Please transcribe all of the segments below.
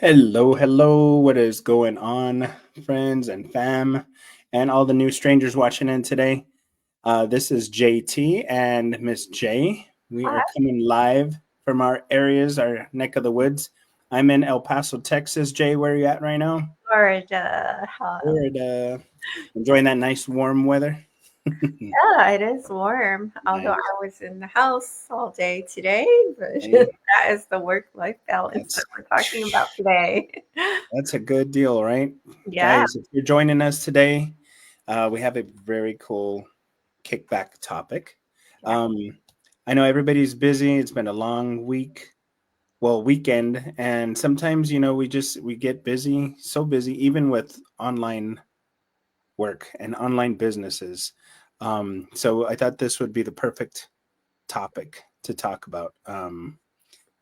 Hello, hello. What is going on, friends and fam, and all the new strangers watching in today? This is JT and Miss J. We Hi, are coming live from our areas, our neck of the woods. I'm in El Paso, Texas. Jay, where are you at right now? Florida. We're enjoying that nice warm weather. Yeah, it is warm. Although Nice. I was in the house all day today, but Hey, that is the work-life balance that that's we're talking about today. that's a good deal, right? Yeah. Guys, if you're joining us today, we have a very cool kickback topic. Yeah. Um, I know everybody's busy. It's been a long week, well, weekend, and sometimes we get busy, so busy, even with online work and online businesses. So I thought this would be the perfect topic to talk about.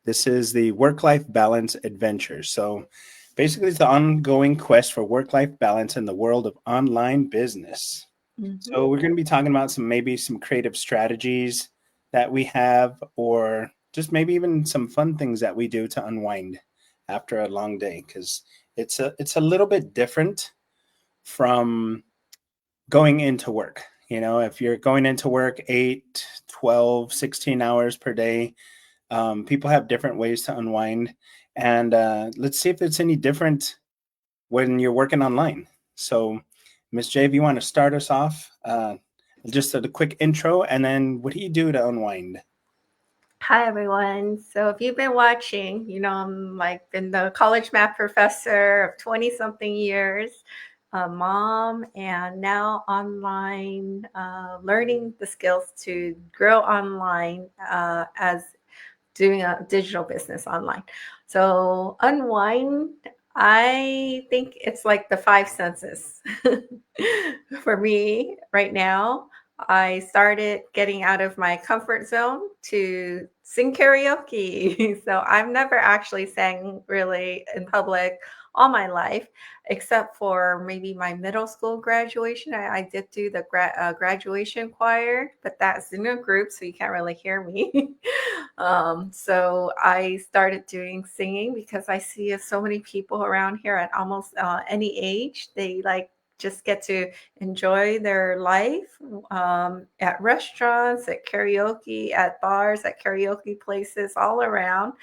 This is the work-life balance adventure. So basically, it's the ongoing quest for work-life balance in the world of online business. hmm So we're going to be talking about some creative strategies that we have, or just maybe even some fun things that we do to unwind after a long day, because it's a little bit different from going into work. If you're going into work 8, 12, 16 hours per day, people have different ways to unwind. And let's see if it's any different when you're working online. So, Miss J, if you want to start us off, just a quick intro, and then what do you do to unwind? Hi, everyone. So if you've been watching, I'm like been the college math professor of 20 something years, a mom, and now online, learning the skills to grow online as doing a digital business online. So unwind, I think it's like the five senses. For me right now, I started getting out of my comfort zone to sing karaoke. So I've never actually sang really in public all my life, except for maybe my middle school graduation. I did do the graduation choir, but that's in a group, so you can't really hear me. So I started doing singing because I see so many people around here at almost any age. They like just get to enjoy their life at restaurants, at karaoke, at bars, at karaoke places all around.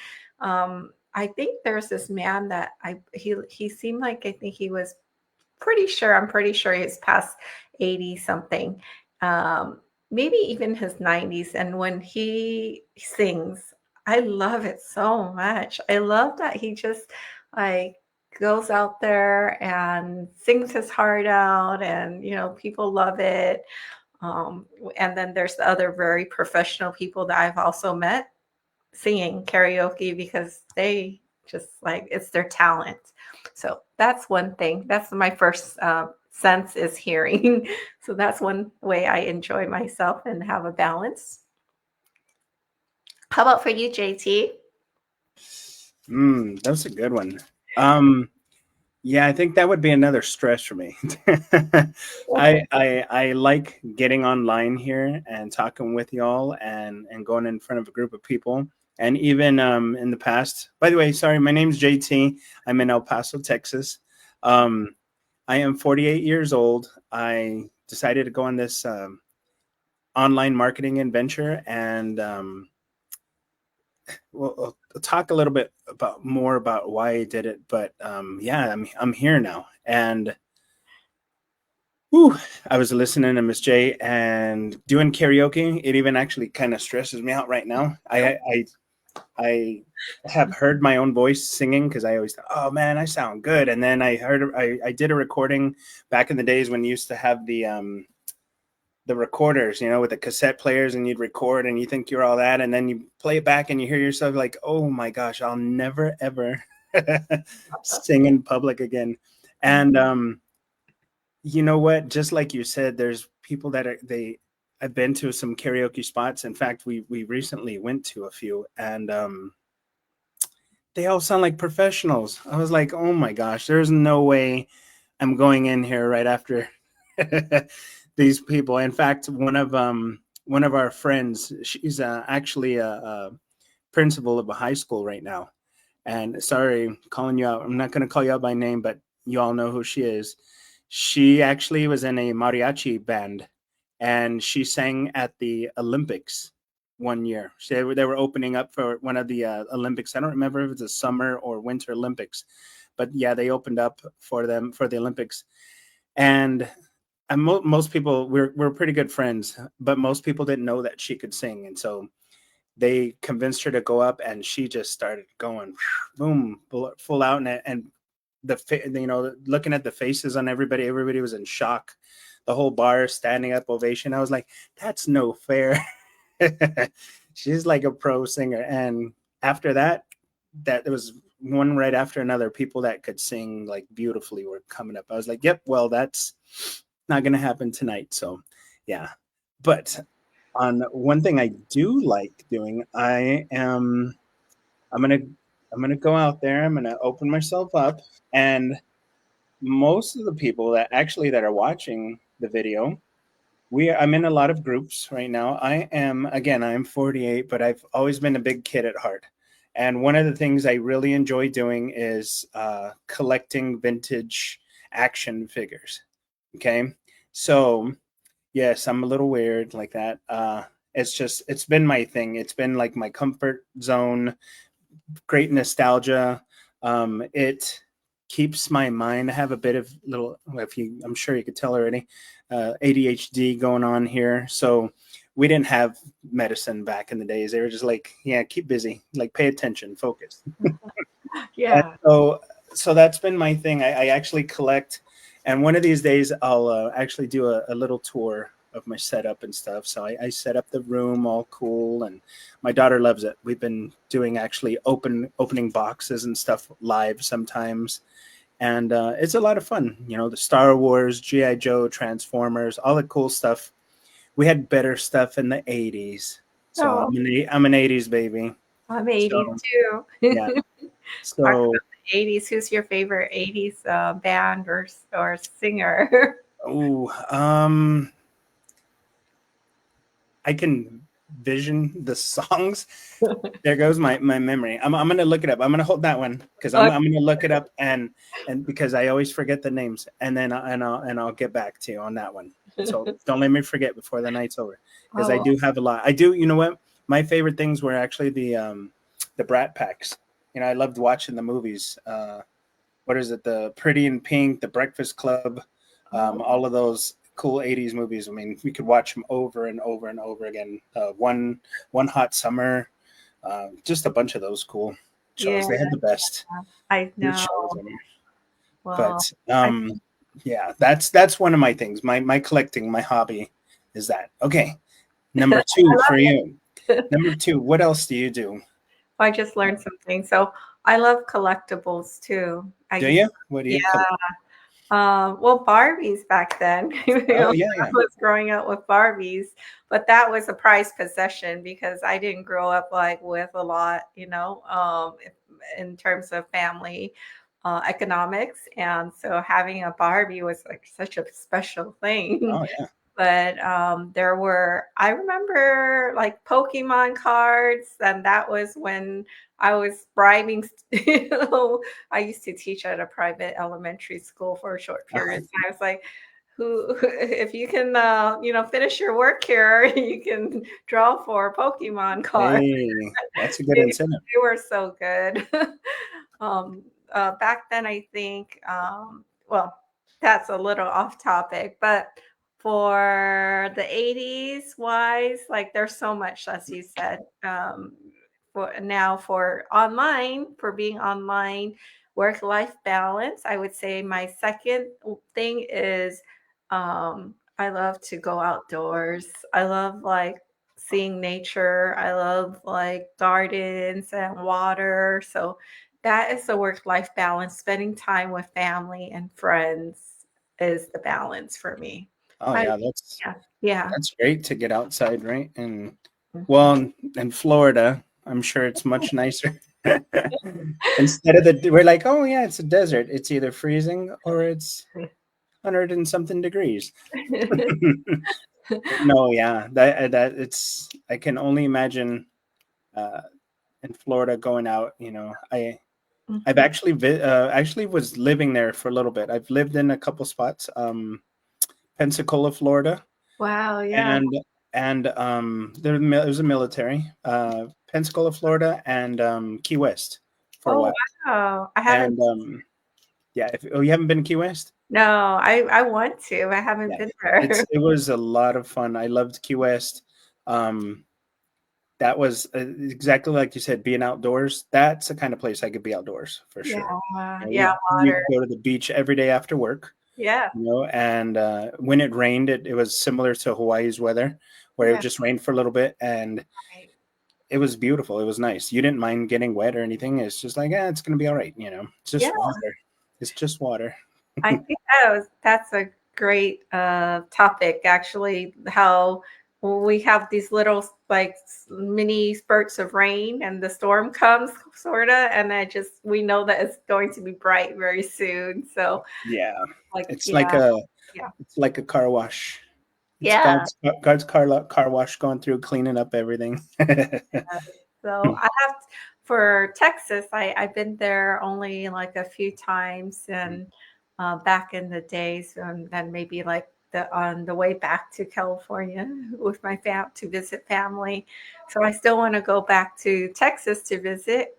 I think there's this man that he seemed like I think he was I'm pretty sure he's past 80 something. Maybe even his 90s. And when he sings, I love it so much. I love that he just like goes out there and sings his heart out, and people love it. Um, and then there's the other very professional people that I've also met singing karaoke because they just like it's their talent. So that's one thing. That's my first sense is hearing. So that's one way I enjoy myself and have a balance. How about for you, JT? That's a good one. Um, yeah, I think that would be another stress for me. I like getting online here and talking with y'all and going in front of a group of people. And even in the past, by the way, sorry, my name's JT. I'm in El Paso, Texas. Um, I am 48 years old. I decided to go on this online marketing adventure, and we'll talk a little bit about more about why I did it. But yeah, I'm here now, and whew, I was listening to Miss J and doing karaoke. It even actually kind of stresses me out right now. I have heard my own voice singing because I always thought, oh man, I sound good. And then I did a recording back in the days when you used to have the recorders, with the cassette players, and you'd record and you think you're all that, and then you play it back and you hear yourself like, oh my gosh, I'll never ever sing in public again. And you know what? Just like you said, there's people that I've been to some karaoke spots. In fact, we recently went to a few, and they all sound like professionals. I was like, oh my gosh, there's no way I'm going in here right after these people. In fact, one of our friends, she's actually a principal of a high school right now, And sorry, calling you out. I'm not going to call you out by name, but you all know who she is. She actually was in a mariachi band, and she sang at the Olympics one year. They were opening up for one of the Olympics. I don't remember if it's a summer or winter Olympics, but yeah, they opened up for them for the Olympics. And most people, we're pretty good friends, but most people didn't know that she could sing, and so they convinced her to go up, and she just started going boom, full out. And looking at the faces on everybody was in shock. The whole bar standing up ovation. I was like, that's no fair. She's like a pro singer. And after that, that it was one right after another. People that could sing like beautifully were coming up. I was like, yep, well, that's not going to happen tonight. So yeah. But on one thing I do like doing, I'm gonna I'm gonna go out there. I'm gonna open myself up, and most of the people that are watching the video, I'm in a lot of groups right now. I'm 48, but I've always been a big kid at heart. And one of the things I really enjoy doing is collecting vintage action figures. Okay, so yes, I'm a little weird like that. It's been my thing. It's been like my comfort zone. Great nostalgia. It keeps my mind. I have a bit of little, I'm sure you could tell already, ADHD going on here. So we didn't have medicine back in the days. They were just like, yeah, keep busy, like pay attention, focus. And Yeah. so that's been my thing. I actually collect, and one of these days I'll actually do a little tour of my setup and stuff. So I set up the room all cool, and my daughter loves it. We've been doing actually opening boxes and stuff live sometimes, and it's a lot of fun. The Star Wars, GI Joe, Transformers, all the cool stuff. We had better stuff in the '80s, so Oh, I'm an '80s baby. I'm 80s So too. yeah, Talk so. about the 80s. Who's your favorite 80s band or singer? Oh, I can vision the songs. There goes my memory. I'm gonna look it up. I'm gonna hold that one because I'm gonna look it up, and because I always forget the names, and then I'll get back to you on that one. So don't let me forget before the night's over, because I Oh, do have a lot. I do. You know what? My favorite things were actually the Brat Packs. I loved watching the movies. What is it? The Pretty in Pink, The Breakfast Club, oh, all of those cool '80s movies. I mean, we could watch them over and over and over again. One Hot Summer, just a bunch of those cool yeah, shows. They had the best I know. shows ever. Well, But I yeah, that's one of my things. My collecting, my hobby is that. Okay, number two for you. Number two, what else do you do? I just learned something. So I love collectibles too. I Do used you? What do yeah. you collect? Well, Barbies back then. Oh yeah, I yeah. was growing up with Barbies, but that was a prized possession because I didn't grow up like with a lot, in terms of family economics, and so having a Barbie was like such a special thing. Oh yeah. But I remember like Pokemon cards, and that was when I was bribing. I used to teach at a private elementary school for a short period. And I was like, if you can, finish your work here, you can draw for a Pokemon card. Hey, that's a good They, incentive. they were so good. um, Back then, I think, well, that's a little off topic, but for the 80s wise, like there's so much, as you said, for being online, work life balance. I would say my second thing is I love to go outdoors. I love like seeing nature. I love like gardens and water. So that is the work life balance. Spending time with family and friends is the balance for me. Oh I yeah, that's Yeah, yeah. that's great to get outside, right? And Mhm. well, in Florida, I'm sure it's much nicer. Instead of we're like, oh yeah, it's a desert. It's either freezing or it's 100 and something degrees. No, yeah, that I can only imagine uh, in Florida going out. I've Mhm. actually was living there for a little bit. I've lived in a couple spots, Pensacola, Florida, Wow, yeah. and it was a military, Pensacola, Florida, and Key West for a Oh, while. wow. I haven't. And yeah, you haven't been to Key West? No, I want to. I haven't Yeah, been there. it was a lot of fun. I loved Key West. Um, that was exactly like you said, being outdoors. That's the kind of place I could be outdoors for Yeah, sure. You know, yeah, water. we'd go to the beach every day after work, Yeah, you know, and when it rained, it was similar to Hawaii's weather, where it yeah, just rained for a little bit, and right. it was beautiful. It was nice. You didn't mind getting wet or anything. It's just like, it's gonna be all right, you know. It's Yeah, just water. It's just water. I think that's a great topic actually, how we have these little like mini spurts of rain and the storm comes sort of, and I just we know that it's going to be bright very soon. So Yeah, like it's like yeah, a yeah. it's like a car wash. It's Yeah. God's car wash going through cleaning up everything. So I have for Texas, I've been there only like a few times and back in the days and maybe like the on the way back to California with my fam to visit family. So I still want to go back to Texas to visit.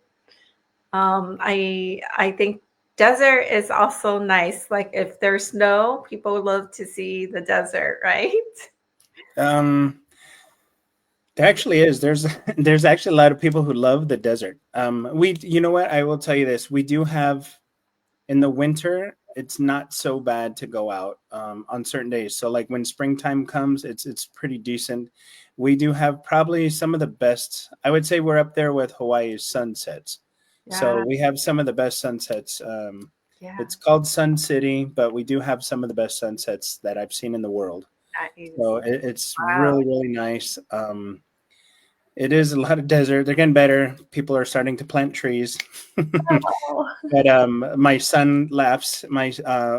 I think desert is also nice. Like if there's snow, people love to see the desert, right? um, there actually is. There's actually a lot of people who love the desert. You know what? I will tell you this. We do have in the winter. It's not so bad to go out on certain days. So like when springtime comes, it's pretty decent. We do have probably some of the best. I would say we're up there with Hawaii's sunsets. So Yeah, we have some of the best sunsets. yeah, It's called Sun City, but we do have some of the best sunsets that I've seen in the world. that is So it's wow. really, really nice. It is a lot of desert. They're getting better. People are starting to plant trees. Oh, But my son laughs. My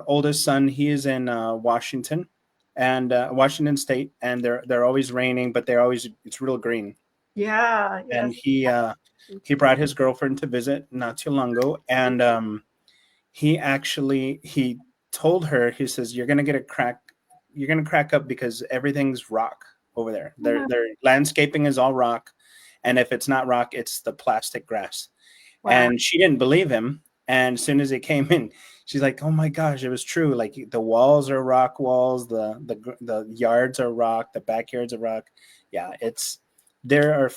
oldest son, he is in Washington, and Washington State, and they're always raining, but they're always it's real green. yeah, And yes. he brought his girlfriend to visit not too long ago, and he told her, he says, you're gonna crack up because everything's rock over there. Their landscaping is all rock, and if it's not rock, it's the plastic grass. Wow. And she didn't believe him. And as soon as he came in, she's like, "Oh my gosh, it was true! Like the walls are rock walls, the yards are rock, the backyards are rock. Yeah, it's there are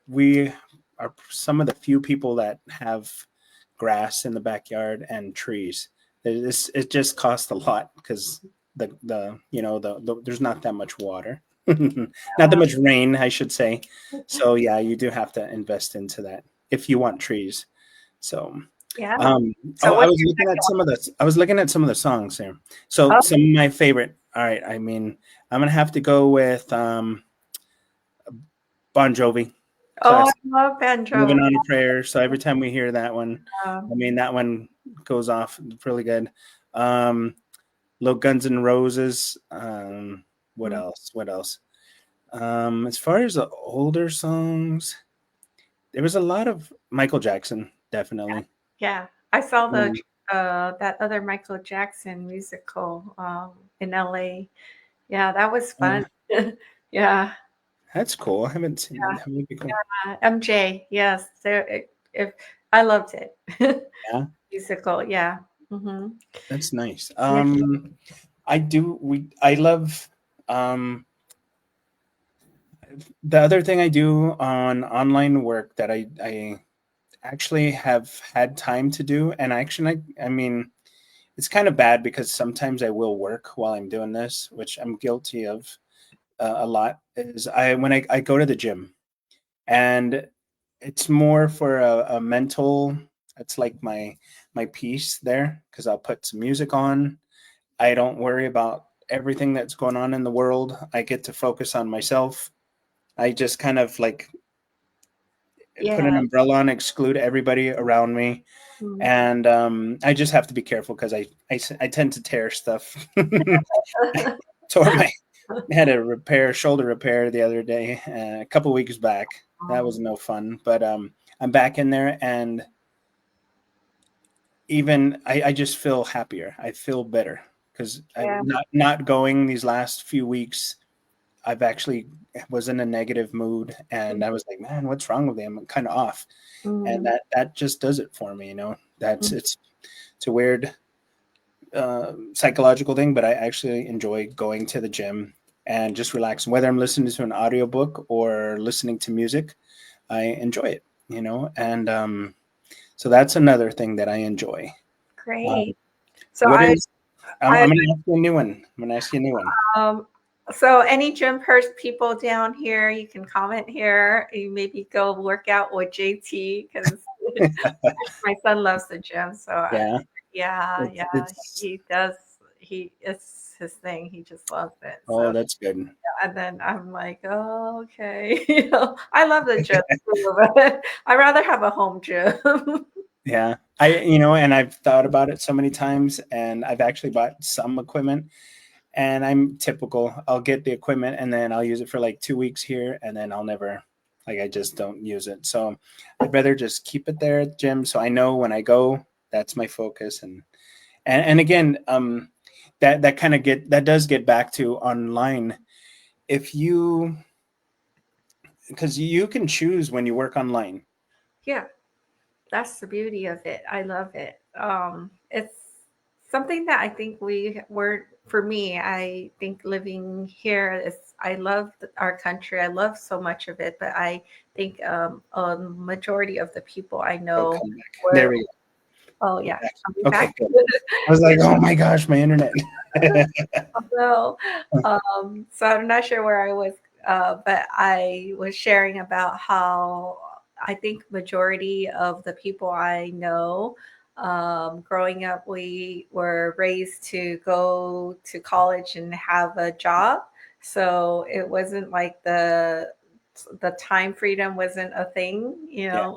we are some of the few people that have grass in the backyard and trees. It just costs a lot because there's not that much water, not that much rain, I should say. So yeah, you do have to invest into that if you want trees. So Yeah. oh, So what's your second I was looking at some of the songs here. So one? some of my favorite. All right, I mean, I'm gonna have to go with Bon Jovi, Oh, I classic. love Ben Jovi. Living on a Prayer. So every time we hear that one, I Um, mean, that one goes off really good. Um, Little Guns N' Roses. What mm, else? What else? As far as the older songs, there was a lot of Michael Jackson, definitely. yeah. I saw the Um, that other Michael Jackson musical in LA. Yeah, that was uh, fun. Yeah. that's cool. I haven't seen that. Yeah. That would be cool. MJ. Yes. There if I loved it. Yeah, Musical. Yeah. Hmm. that's nice. Yeah. I love um the other thing I do on online work that I actually have had time to do, and I mean, it's kind of bad because sometimes I will work while I'm doing this, which I'm guilty of a lot. Is I go to the gym, and it's more for a mental. It's like my peace there because I'll put some music on. I don't worry about everything that's going on in the world. I get to focus on myself. I just kind of like put an Yeah. umbrella on, exclude everybody around me, Mm. and I just have to be careful because I tend to tear stuff. Tore my had a shoulder repair the other day, a couple weeks back. That was Oh, no fun, but I'm back in there, and even I just feel happier. I feel better because I Yeah. not going these last few weeks. I've actually was in a negative mood, and I was like, man, what's wrong with me? I'm kind of off, and Mm-hmm. that just does it for me. That's it's a weird psychological thing, but I actually enjoy going to the gym and just relaxing. Whether I'm listening to an audiobook or listening to music, I enjoy it. And so that's another thing that I enjoy. Um, Great. So what I, is I'm I, going to ask you a new one. I'm going to ask you a new one. um, so any gym purse people down here, you can comment here. You maybe go work out with JT because my son loves the gym. So Yeah, yeah, it's, yeah, it's he does. It's his thing. He just loves it. oh, So that's good. and then I'm like, oh, okay. I love the gym too, but I'd rather have a home gym. Yeah, and I've thought about it so many times, and I've actually bought some equipment. And I'm typical. I'll get the equipment and then I'll use it for like 2 weeks here, and then I'll never, like, I just don't use it. So I'd rather just keep it there at the gym, so I know when I go, that's my focus. And again, that does get back to online. If you Because you can choose when you work online. Yeah, that's the beauty of it. I love it. It's something that I think we were, for me, I think living here is, I love our country. I love so much of it, but I think a majority of the people I Oh, know come back. were, There we oh, go. yeah, Back. I'll be Okay, back. good. I was like, oh my gosh, my internet. Well, so I'm not sure where I was, but I was sharing about how I think majority of the people I know, growing up, we were raised to go to college and have a job. So it wasn't like the time freedom wasn't a thing, Yeah,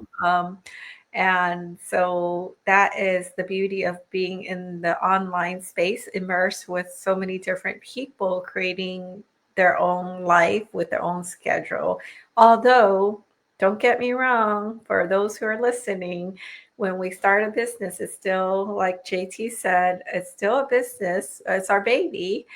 and so that is the beauty of being in the online space, immersed with so many different people creating their own life with their own schedule. Although, don't get me wrong, for those who are listening, when we start a business, it's still, like JT said, it's still a business. It's our baby.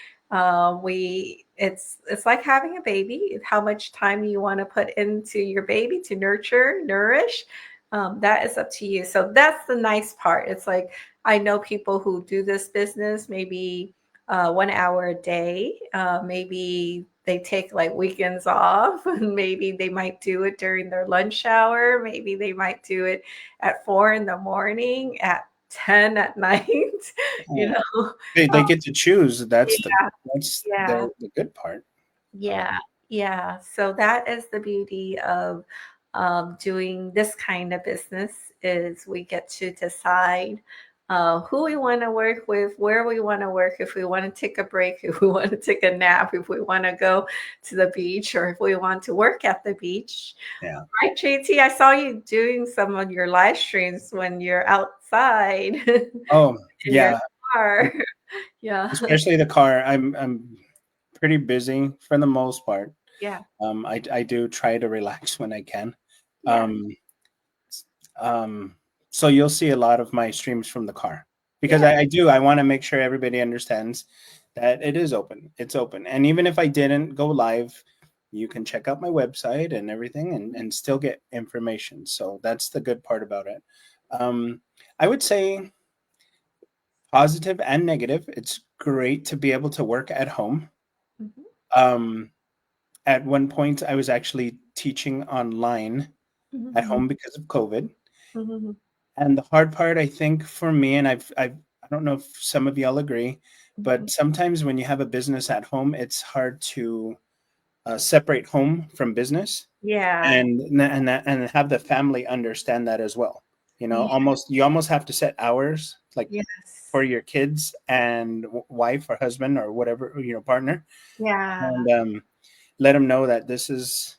It's like having a baby. How much time you want to put into your baby to nurture, nourish, that is up to you. So that's the nice part. It's like, I know people who do this business maybe 1 hour a day. Maybe they take like weekends off, and maybe they might do it during their lunch hour. Maybe they might do it at 4 in the morning, at 10 at night. you yeah. know, They um, get to choose. That's yeah, yeah. the good part. Yeah, yeah. So that is the beauty of doing this kind of business, is we get to decide who we want to work with, where we want to work, if we want to take a break, if we want to take a nap, if we want to go to the beach, or if we want to work at the beach. Yeah. Right, JT? I saw you doing some of your live streams when you're outside Oh, in your yeah. car. Yeah, Especially the car. I'm pretty busy for the most part. yeah, I do try to relax when I can. yeah, Um, um, so you'll see a lot of my streams from the car because yeah. I want to make sure everybody understands that it is open. It's open. And even if I didn't go live, you can check out my website and everything and still get information. So that's the good part about it. I would say positive and negative. It's great to be able to work at home. Mhm, Um, at one point, I was actually teaching online at mhm, home because of COVID. mhm, And the hard part, I think, for me, and I don't know if some of y'all agree, mhm. but sometimes when you have a business at home, it's hard to separate home from business, Yeah. and have the family understand that as well. Yeah. You almost have to set hours, like Yes. for your kids and wife or husband or whatever, partner, Yeah. and let them know that this is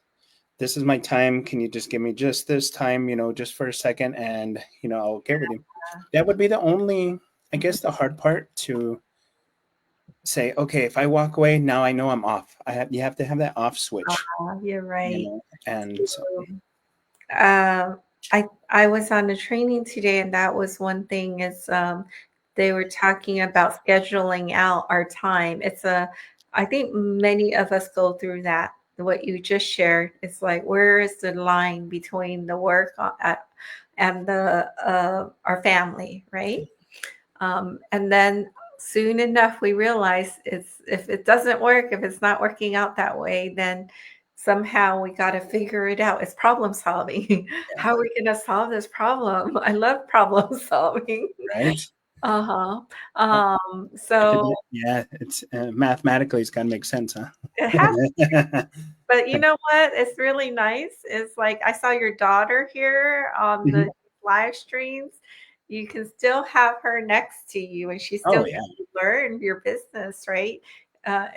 my time. Can you just give me just this time, just for a second, and I'll get with you. That would be the only, I Mhm. guess, the hard part to say, okay, if I walk away now, I know I'm off. You have to have that off switch, You're right. and so Um, I was on a training today, and that was one thing is they were talking about scheduling out our time. I think many of us go through that. What you just shared, it's like where is the line between the work and the our family, right? And then soon enough, we realize it's if it doesn't work, if it's not working out that way, then somehow we got to figure it out. It's problem solving. Yeah, How are we going to solve this problem? I love problem solving. right. Uh-huh. Uh, So yeah, it's mathematically it's got to make sense, huh? it has. But you know what? It's really nice. It's like I saw your daughter here on the Mhm. live streams. You can still have her next to you, and she still Oh gets yeah, to learn your business, right?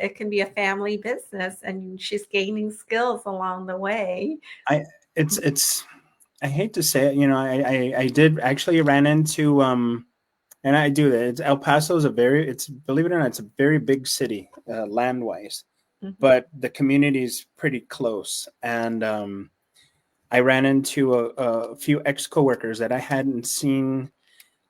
It can be a family business, and she's gaining skills along the way. I it's I hate to say it, you know, I did actually ran into and I do that. It's, El Paso is a very it's believe it or not, it's a very big city land wise, Mhm. but the community is pretty close. And I ran into a few ex coworkers that I hadn't seen,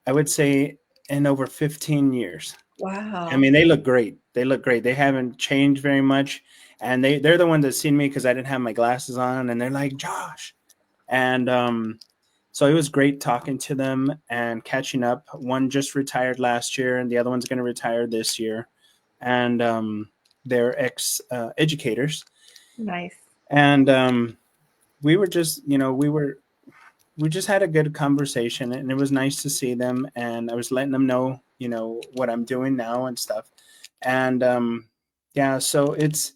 I would say, in over 15 years. I Wow, mean, they look great. They look great. They haven't changed very much. And they're the ones that seen me because I didn't have my glasses on. And they're like, Josh. And so it was great talking to them and catching up. One just retired last year, and the other one's going to retire this year. And they're ex educators. nice. And we were just, you know, we just had a good conversation, and it was nice to see them. And I was letting them know, you know, what I'm doing now and stuff. And yeah, so it's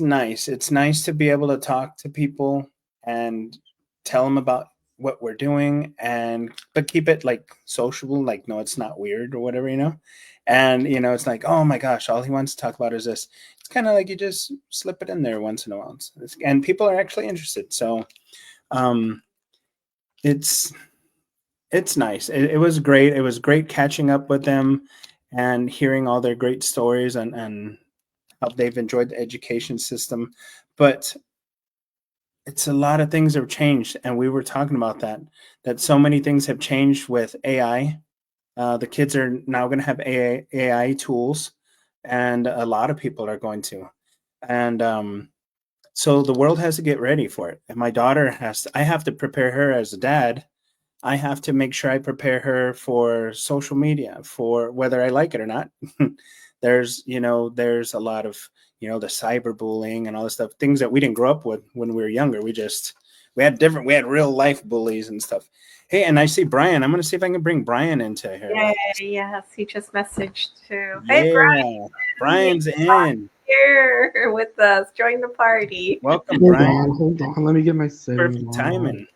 nice. It's nice to be able to talk to people and tell them about what we're doing, and but keep it like sociable, like no, it's not weird or whatever, you know. And you know, it's like, oh my gosh, all he wants to talk about is this. It's kind of like you just slip it in there once in a while, and people are actually interested. So um, it's it's nice. It was great. It was great catching up with them and hearing all their great stories, and how they've enjoyed the education system. But it's a lot of things have changed, and we were talking about that so many things have changed with AI. The kids are now going to have AI tools, and a lot of people are going to. And so the world has to get ready for it. And my daughter has to, I have to prepare her as a dad. I have to make sure I prepare her for social media, for whether I like it or not. There's, you know, there's a lot of, you know, the cyberbullying and all this stuff, things that we didn't grow up with when we were younger. We had real life bullies and stuff. Hey, and I see Brian. I'm going to see if I can bring Brian into here Yeah, with us. yes, he just messaged too. Hey, Yeah, Brian, Brian's in. here with us. Join the party. Welcome, Brian. Hold on. Let me get my settings Perfect on. timing.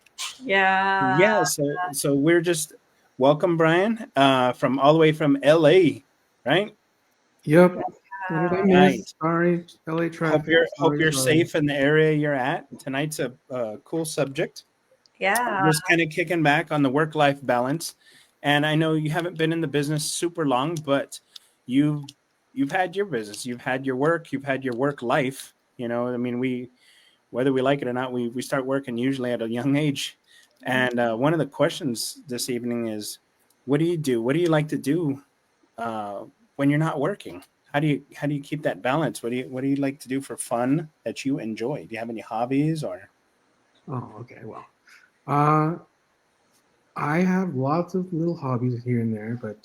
Yeah. Yeah, so we're just welcome, Brian, from all the way from LA, right? Yep. What did I Right. miss? Sorry, LA traffic. Hope Sorry, you're sorry. safe in the area you're at. Tonight's a cool subject. Yeah. Just kind of kicking back on the work life balance. And I know you haven't been in the business super long, but you've you've had your business, you've had your work, you've had your work life. You know, I mean, we whether we like it or not, we start working usually at a young age. And one of the questions this evening is, what do you do? What do you like to do uh, when you're not working? How do you keep that balance? What do you like to do for fun that you enjoy? Do you have any hobbies or? Oh, okay. Well, uh, I have lots of little hobbies here and there, but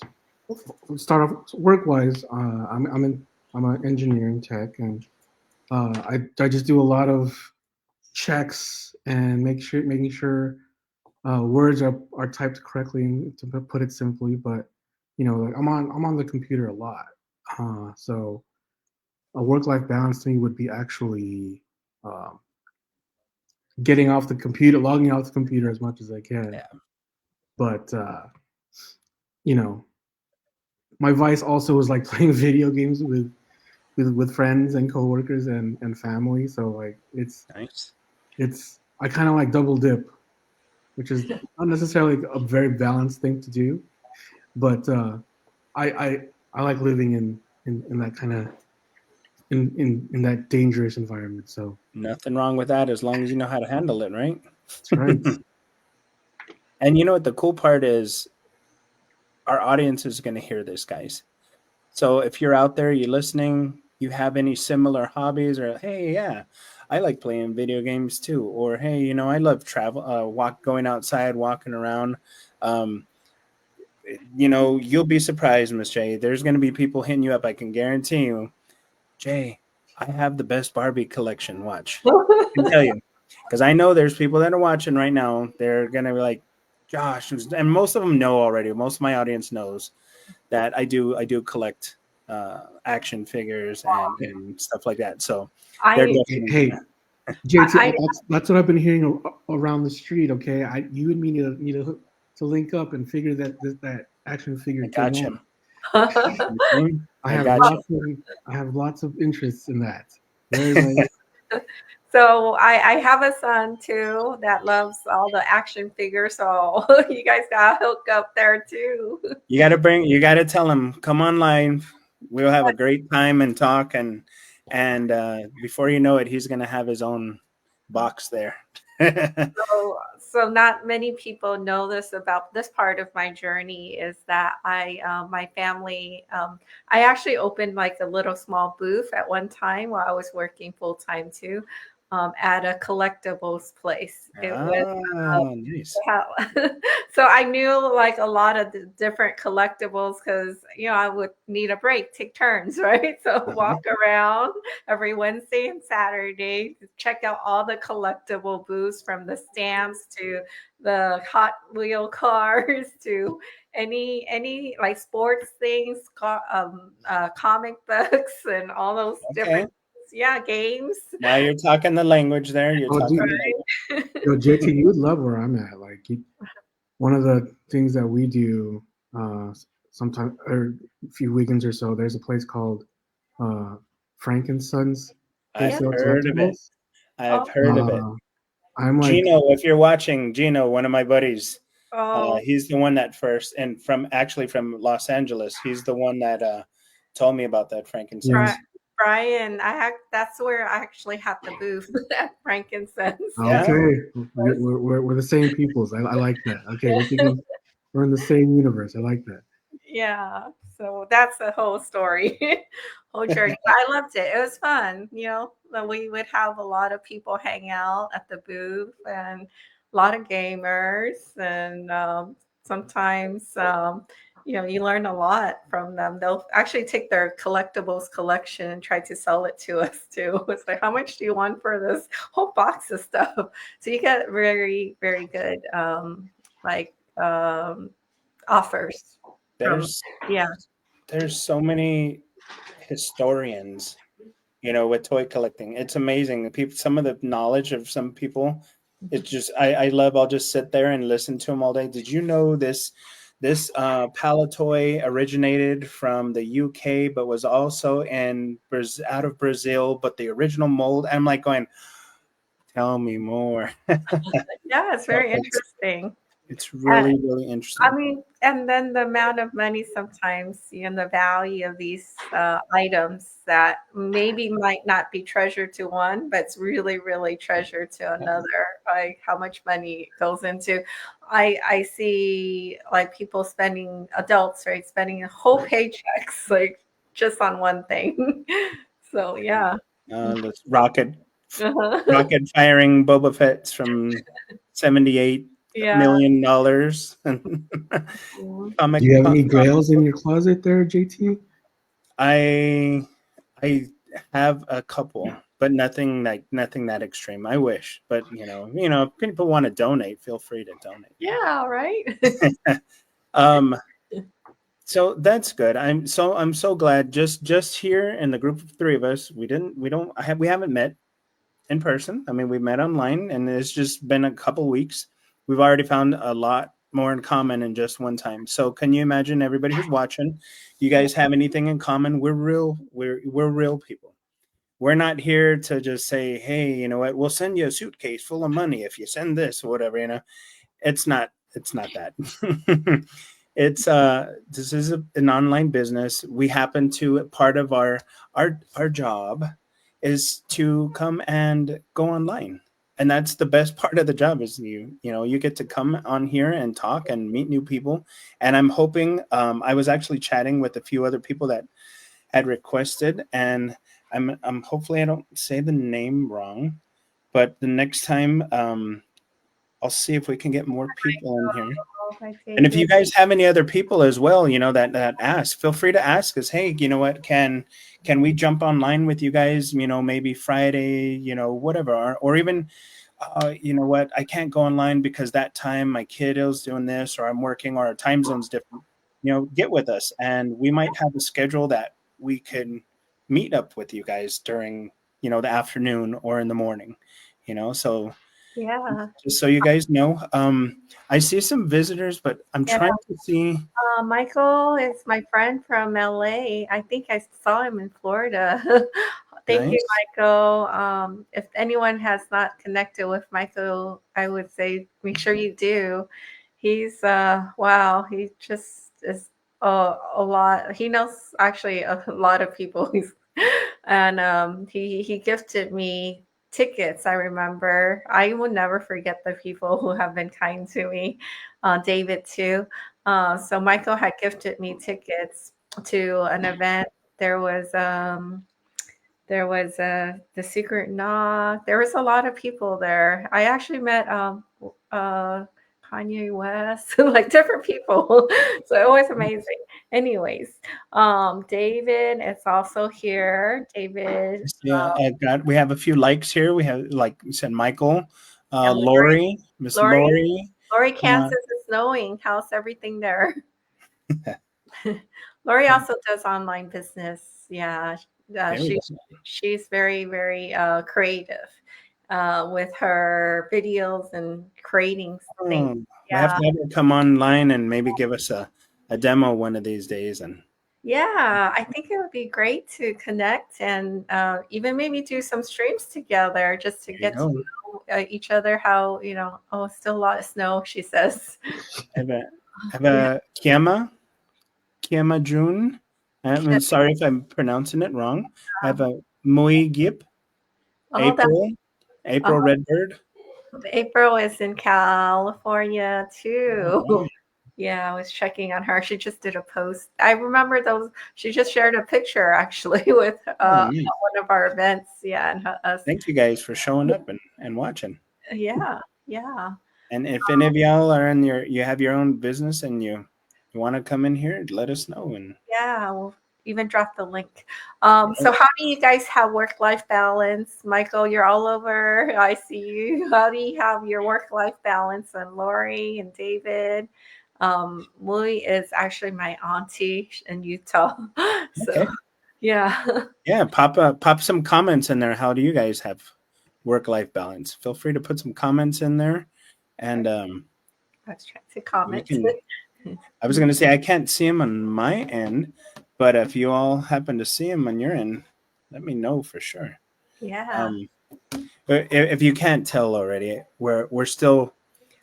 we'll start off work wise. I'm an engineering tech, and I just do a lot of checks and making sure words are typed correctly, to put it simply. But like, I'm on the computer a lot, so a work life balance to me would be actually um, getting off the computer, logging off the computer as much as I can. Yeah, But you know, my vice also is like playing video games with friends and coworkers and family. So like nice. it's I kind of like double dip, which is not necessarily a very balanced thing to do, but I I I like living in that kind of in that dangerous environment. So Nothing wrong with that as long as you know how to handle it, right? that's right. And you know what the cool part is? Our audience is going to hear this, guys. So if you're out there, you're listening, you have any similar hobbies, or hey, yeah, I like playing video games too, or hey, I love travel, going outside, walking around. Um, you'll be surprised, Miss J. There's going to be people hitting you up. I can guarantee you, Jay. I have the best Barbie collection. Watch, I can tell you, because I know there's people that are watching right now. They're going to be like, Josh, and most of them know already. Most of my audience knows that I do collect action figures and stuff like that. So they're I, definitely Hey, JT, I, that's what I've been hearing around the street. Okay, you and me need to link up and figure that action figure I thing got out. you. I, Mhm. I I have got you. lots of I have lots of interests in that. Very. so I have a son too that loves all the action figures. So you guys got to hook up there too. You got to tell them, come online. We'll have a great time and talk. And before you know it, he's going to have his own box there. So not many people know this about this part of my journey is that my family, I actually opened like a little small booth at one time while I was working full time too, at a collectibles place. It was Nice. how so I knew like a lot of the different collectibles because I would need a break, take turns, right? So Uh-huh. walk around every Wednesday and Saturday to check out all the collectible booths from the stamps to the Hot Wheel cars to any like sports things, comic books and all those Okay. different games. Now you're talking the language there. You're Oh, talking dude, the language. JT, you would love where I'm at. One of the things that we do sometime or a few weekends or so, there's a place called uh, Frankensons. They I've Yeah. sell heard of it. collectibles. I've Oh, heard of it. Uh, I'm like, Gino, if you're watching, Gino, one of my buddies, oh, he's the one that first, and from Los Angeles, he's the one that told me about that yeah, Bri- frankincense. Brian, that's where I actually had the booth at Frankincense. Yeah. okay, we're the same peoples. I like that. Okay, we're in the same universe. I like that. Yeah, so that's the whole story, whole journey. But I loved it. It was fun. That we would have a lot of people hang out at the booth and a lot of gamers, and sometimes you learn a lot from them. They'll actually take their collectibles collection and try to sell it to us too. It's like, how much do you want for this whole box of stuff? So you get very, very good like offers from There's yeah. there's so many historians, with toy collecting. It's amazing. The people, some of the knowledge of some people, it's just I love. I'll just sit there and listen to them all day. Did you know this Palatoy originated from the UK, but was also out of Brazil, but the original mold? I'm like going, tell me more. Yeah, it's So very interesting. it's Uh, really, really I interesting. mean, and then the amount of money sometimes, the value of these items that maybe might not be treasure to one, but it's really, really treasure to another. Like how much money goes into. I see like people spending adults, right, spending a whole paychecks like just on one thing. So yeah. This rocket Uh-huh. rocket firing Boba Fett's from Yeah. $78 million. Do Comic you have pop. any grails in your closet there, JT? I I have a couple, but nothing that extreme. I wish, but if people want to donate, feel free to donate. Yeah, right. Um, so that's good. I'm so glad. Just here in the group of three of us, we haven't met in person. I mean, we met online, and it's just been a couple weeks. We've already found a lot more in common in just one time. So, can you imagine everybody who's watching? You guys have anything in common? We're real. We're real people. We're not here to just say, "Hey, you know what? We'll send you a suitcase full of money if you send this or whatever." It's not. It's not that. It's this is an online business. We happen to part of our job is to come and go online and that's the best part of the job is you get to come on here and talk and meet new people. And I'm hoping, I was actually chatting with a few other people that had requested, and I'm hopefully I don't say the name wrong, but the next time, I'll see if we can get more people in here. Oh, hi, And if you David. guys have any other people as well, that ask, feel free to ask us. Hey, you know what? Can we jump online with you guys? Maybe Friday. Whatever, or even, you know what? I can't go online because that time my kid is doing this, or I'm working, or our time zone's different. Get with us, and we might have a schedule that we can meet up with you guys during the afternoon or in the morning. So Yeah. just so you guys know, I see some visitors, but I'm Yeah. trying to see. Michael is my friend from LA. I think I saw him in Florida. Thank you, Nice. Michael. If anyone has not connected with Michael, I would say make sure you do. He's wow, he just is a lot. He knows actually a lot of people. And he gifted me tickets. I remember. I will never forget the people who have been kind to me. David too. So Michael had gifted me tickets to an event. There was the Secret Knock. There was a lot of people there. I actually met uh, Kanye West, like different people. So it was amazing. Anyways, David is also here. David, Yeah, we have a few likes here. We have, like you said, Michael, and Lori, Miss Lori, Lori. Lori, Uh, Kansas is snowing. How's everything there? Lori also does online business. Yeah, very she's very very creative with her videos and creating things. cool. We have Yeah, to have her come online and maybe give us a demo one of these days. And yeah. I think it would be great to connect and even maybe do some streams together just to there you get to go. know each other. How Oh, still a lot of snow. She says. I have a, Yeah. Kiema June. I'm sorry if I'm pronouncing it wrong. I have a Mui Gip, Oh, that. April, April Redbird. April is in California All too. right. Yeah, I was checking on her. She just did a post. I remember those. She just shared a picture actually with Oh, nice. one of our events. Yeah, and us. Thank you guys for showing up and watching. Yeah, yeah, And if any of y'all are you have your own business and you want to come in here, let us know. And yeah. We'll even drop the link. oh, So how do you guys have work-life balance? Michael, you're all over. I see you. How do you have your work-life balance? And Lori and David. Mui is actually my auntie in Utah. So okay. yeah. Yeah, pop some comments in there. How do you guys have work-life balance? Feel free to put some comments in there, and I was trying to we comment. can. I was going to say I can't see them on my end, but if you all happen to see them on your end, let me know for sure. Yeah. Um, but if you can't tell already, we're still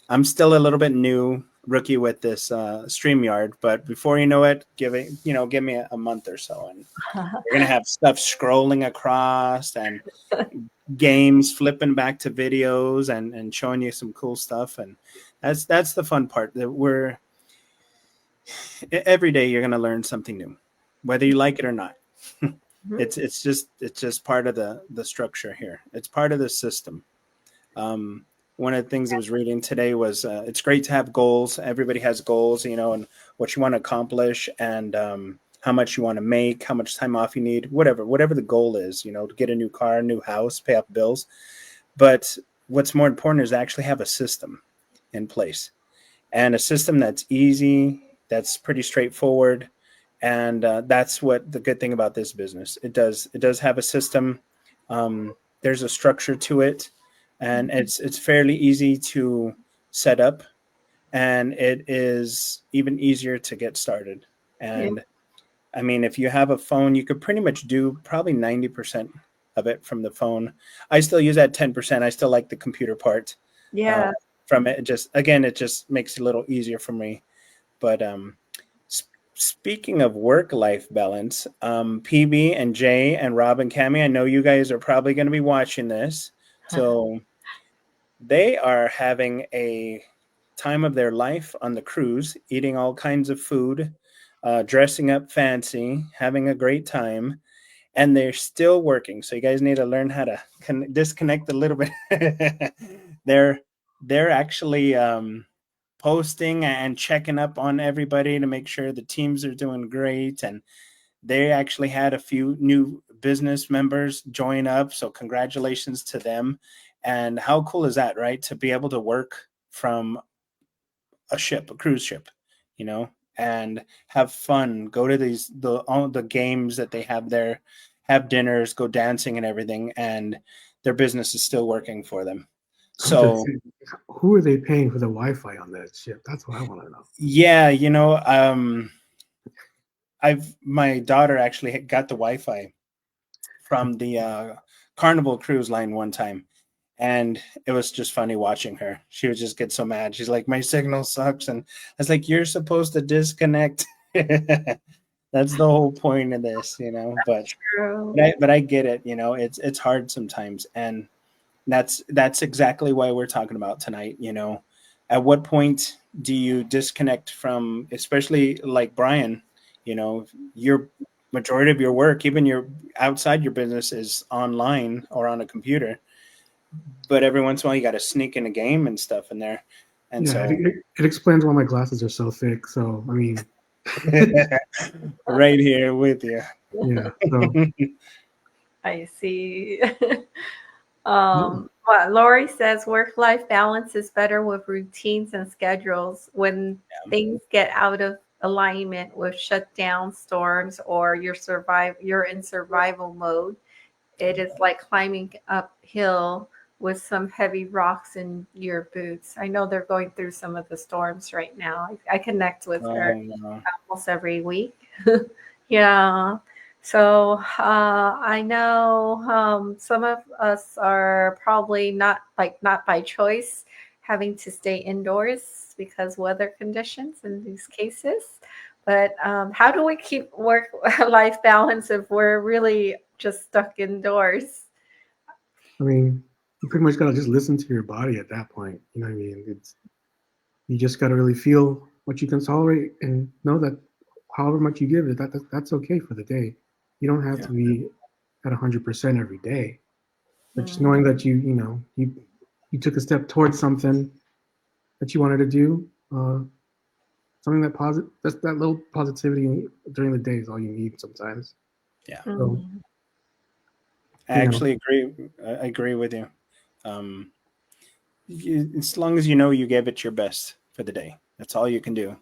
I'm still a little bit new, rookie with this StreamYard, but before you know it, give me a month or so, and we're gonna have stuff scrolling across and games flipping back to videos and showing you some cool stuff, and that's the fun part. That every day you're gonna learn something new, whether you like it or not. Mhm. It's just part of the structure here. It's part of the system. Um, One of the things I was reading today was it's great to have goals. Everybody has goals, and what you want to accomplish, and how much you want to make, how much time off you need, whatever the goal is, to get a new car, a new house, pay off bills. But what's more important is actually have a system in place, and a system that's easy, that's pretty straightforward, and that's what the good thing about this business. It does have a system. There's a structure to it, and it's fairly easy to set up, and it is even easier to get started. Yeah. And I mean, if you have a phone, you could pretty much do probably 90% of it from the phone. I still use that 10%. I still like the computer part uh, Yeah. from it. It just makes it a little easier for me. But speaking of work-life balance, PB and Jay and Rob and Cammy, I know you guys are probably going to be watching this. So They are having a time of their life on the cruise, eating all kinds of food, dressing up fancy, having a great time, and they're still working. So you guys need to learn how to disconnect a little bit. they're they're actually posting and checking up on everybody to make sure the teams are doing great, and they actually had a few new business members join up. So congratulations to them. And how cool is that, right? To be able to work from a ship, a cruise ship, you know, and have fun, go to all the games that they have there, have dinners, go dancing and everything, and their business is still working for them. I was gonna So say, who are they paying for the Wi-Fi on that ship? That's what I want to know. yeah, my daughter actually got the Wi-Fi from the Carnival Cruise Line one time, and it was just funny watching her. She would just get so mad. She's like, "My signal sucks," and I was like, "You're supposed to disconnect." That's the whole point of this, But True. but I get it. It's hard sometimes, and that's exactly why we're talking about tonight. At what point do you disconnect from, especially like Brian? Your majority of your work, even your outside your business, is online or on a computer. But every once in a while, you got to sneak in a game and stuff in there, and Yeah, so it explains why my glasses are so thick. So I mean, right here with you. yeah. So I see. Well, Lori says work-life balance is better with routines and schedules. When things get out of alignment with shutdown storms or you're in survival mode, it is like climbing uphill with some heavy rocks in your boots. I know they're going through some of the storms right now. I connect with her No. almost every week. Yeah. So I know some of us are probably not by choice having to stay indoors because weather conditions in these cases. But how do we keep work life balance if we're really just stuck indoors? I mean, you pretty much gotta just listen to your body at that point. You know what I mean? You just gotta really feel what you can tolerate and know that however much you give it, that's okay for the day. You don't have Yeah. to be at 100% every day, but just Mm, knowing that you took a step towards something that you wanted to do, something that little positivity during the day is all you need sometimes. Yeah. So mm. I you know, actually agree. I agree with you. Um, as long as you know you gave it your best for the day, that's all you can do.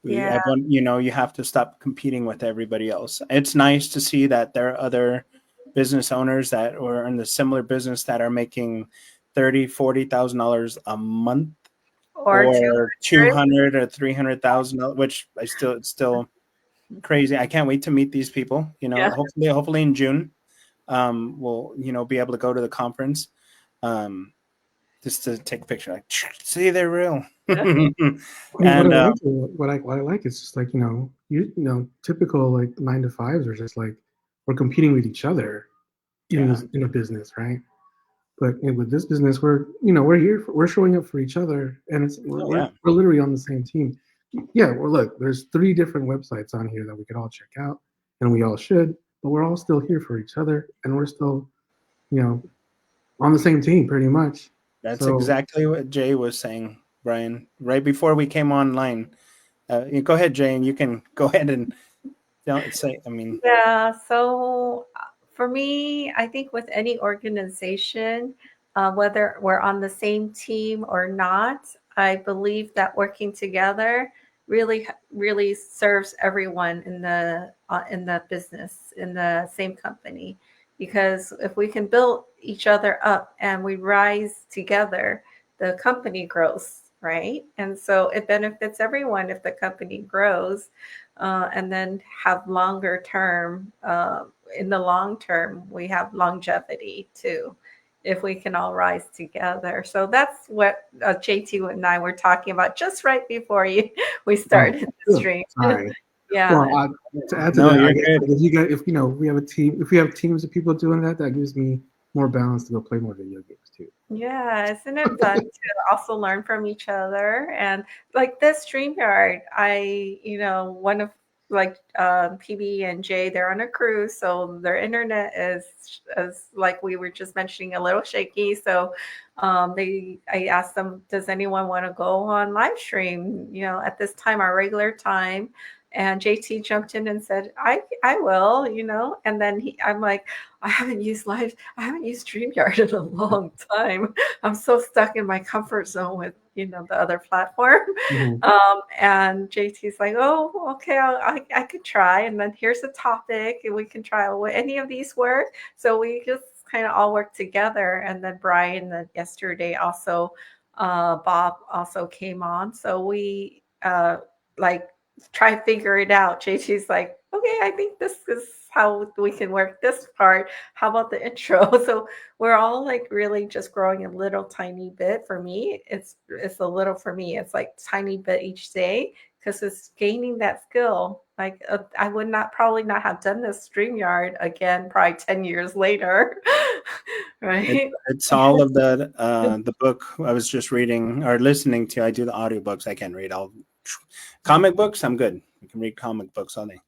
Yeah. You have to stop competing with everybody else. It's nice to see that there are other business owners that are in the similar business that are making $30,000-$40,000 a month, Or or 200. 200 or 300,000, which it's still crazy. I can't wait to meet these people. Yeah. Hopefully in June, we'll be able to go to the conference, um, just to take a picture. Like, see, they're real. Yeah. I mean, And what I like is just like typical like 9 to 5s are just like we're competing with each other yeah, in a business, right? But with this business, we're showing up for each other, and oh yeah, we're literally on the same team. Yeah, well, look, there's 3 different websites on here that we could all check out, and we all should, but we're all still here for each other, and we're still you know on the same team pretty much. that's So exactly what Jay was saying, Brian. Right before we came online, you go ahead, Jay, and you can go ahead and don't say. I mean, Yeah, so for me, I think with any organization, whether we're on the same team or not, I believe that working together really serves everyone in the business in the same company. Because if we can build each other up and we rise together, the company grows, right? And so it benefits everyone if the company grows and then have longer term. In the long term, we have longevity too, if we can all rise together. So that's what JT and I were talking about just right before we oh, started the good. stream. Sorry. Yeah, Well, to add to no, that, I you're guess good. if you guys, if we have a team, if we have teams of people doing that, that gives me more balance to go play more video games too. Yeah, isn't it fun to also learn from each other? And like this StreamYard, one of like PB and J, they're on a cruise, so their internet is like we were just mentioning, a little shaky. So I asked them, does anyone want to go on live stream, at this time, our regular time? And JT jumped in and said, I will, and then I'm like, I haven't used StreamYard in a long time. I'm so stuck in my comfort zone with, the other platform. Mm-hmm. And JT's like, oh, okay, I could try. And then here's a topic, and we can try. Will any of these work? So we just kind of all work together. And then Brian, yesterday also, Bob also came on. So we like try to figure it out. JT's like, okay, I think this is how we can work this part. How about the intro? So we're all like really just growing a little tiny bit. For me, it's a little, for me, it's like tiny bit each day, because it's gaining that skill. Like I would not probably not have done this StreamYard again probably 10 years later. Right. It's all of the book I was just reading or listening to. I do the audiobooks. I can't read all comic books. I'm good. I can read comic books all day.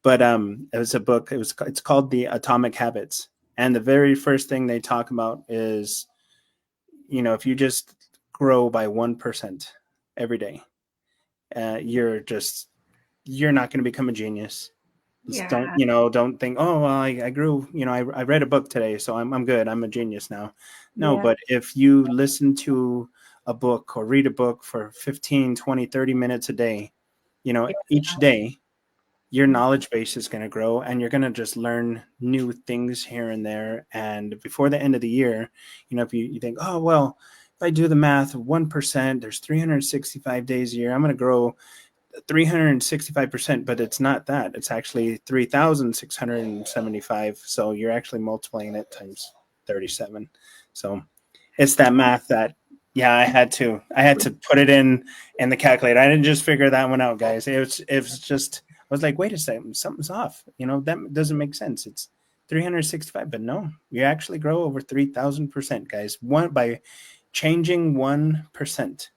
But it was a book. It's called The Atomic Habits, and the very first thing they talk about is, if you just grow by 1% every day, you're not going to become a genius. Just Yeah. don't think, oh, well, I grew, I read a book today, so I'm good. I'm a genius now. No, Yeah. but if you listen to a book or read a book for 15, 20, 30 minutes a day, each day, your knowledge base is going to grow, and you're going to just learn new things here and there. And before the end of the year, if you think, oh, well, if I do the math of 1%, there's 365 days a year, I'm going to grow 365%, but it's not that. It's actually 3,675. So you're actually multiplying it times 37. So it's that math that, yeah, I had to put it in the calculator. I didn't just figure that one out, guys. It was just, I was like, wait a second, something's off. That doesn't make sense. It's 365, but no, you actually grow over 3,000%, guys. One by changing 1%.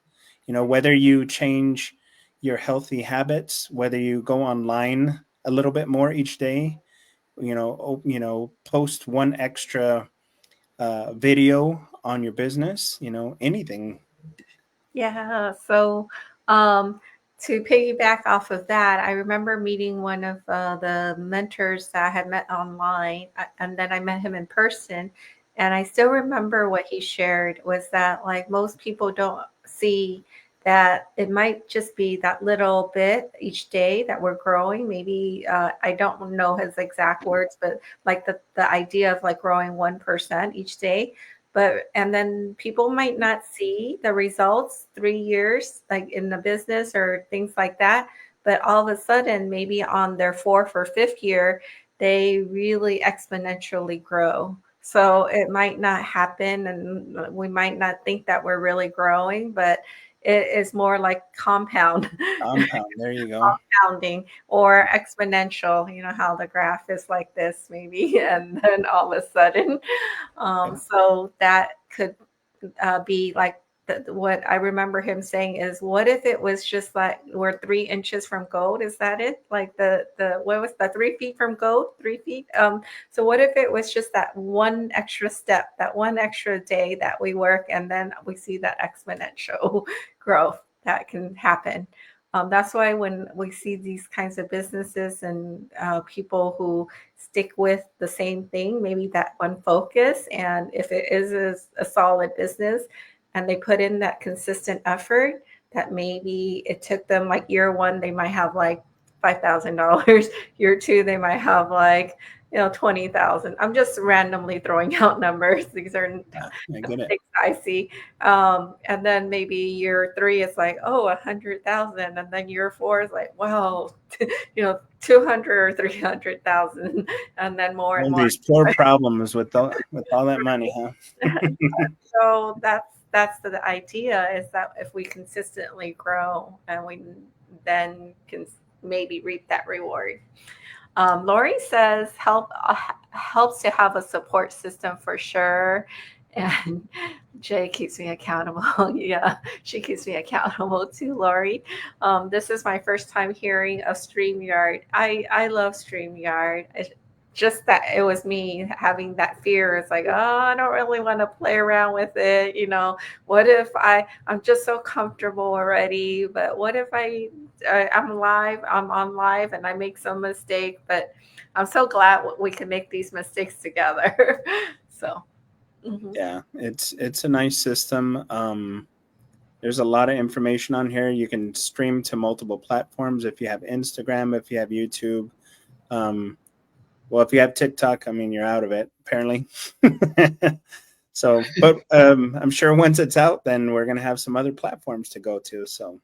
Whether you change your healthy habits, whether you go online a little bit more each day, post one extra video on your business, anything. Yeah. So, um, to piggyback off of that, I remember meeting one of the mentors that I had met online, and then I met him in person. And I still remember what he shared was that, like, most people don't see that it might just be that little bit each day that we're growing. Maybe I don't know his exact words, but like the idea of like growing 1% each day. But and then people might not see the results 3 years like in the business or things like that, but all of a sudden maybe on their fourth or fifth year they really exponentially grow. So it might not happen, and we might not think that we're really growing, but it is more like compound Compound. There you go. compounding or exponential, how the graph is like this maybe, and then all of a sudden. So that could be like what I remember him saying is, what if it was just like we're 3 inches from gold? Is that it? Like the what was the 3 feet from gold? 3 feet. So what if it was just that one extra step, that one extra day that we work, and then we see that exponential growth that can happen. That's why when we see these kinds of businesses and people who stick with the same thing, maybe that one focus, and if it is a solid business and they put in that consistent effort, that maybe it took them like year one, they might have like $5,000. Year two, they might have like 20,000. I'm just randomly throwing out numbers. These are I get it. things I see. And then maybe year three is like, oh, 100,000. And then year four is like, wow, 200 or 300,000, and then more and All more. these poor problems with all that money, huh? So that's the idea, is that if we consistently grow, and we then can maybe reap that reward. Lori says, help helps to have a support system for sure. And Jay keeps me accountable. Yeah, she keeps me accountable too, Lori. This is my first time hearing of StreamYard. I love StreamYard. It's just that it was me having that fear. It's like, oh, I don't really want to play around with it. What if I'm just so comfortable already, but what if I'm on live and I make some mistake, but I'm so glad we can make these mistakes together. So. Mhm. Yeah, it's a nice system. There's a lot of information on here. You can stream to multiple platforms if you have Instagram, if you have YouTube. Um, well, if you have TikTok, I mean, you're out of it apparently. So, but I'm sure once it's out, then we're gonna have some other platforms to go to. So,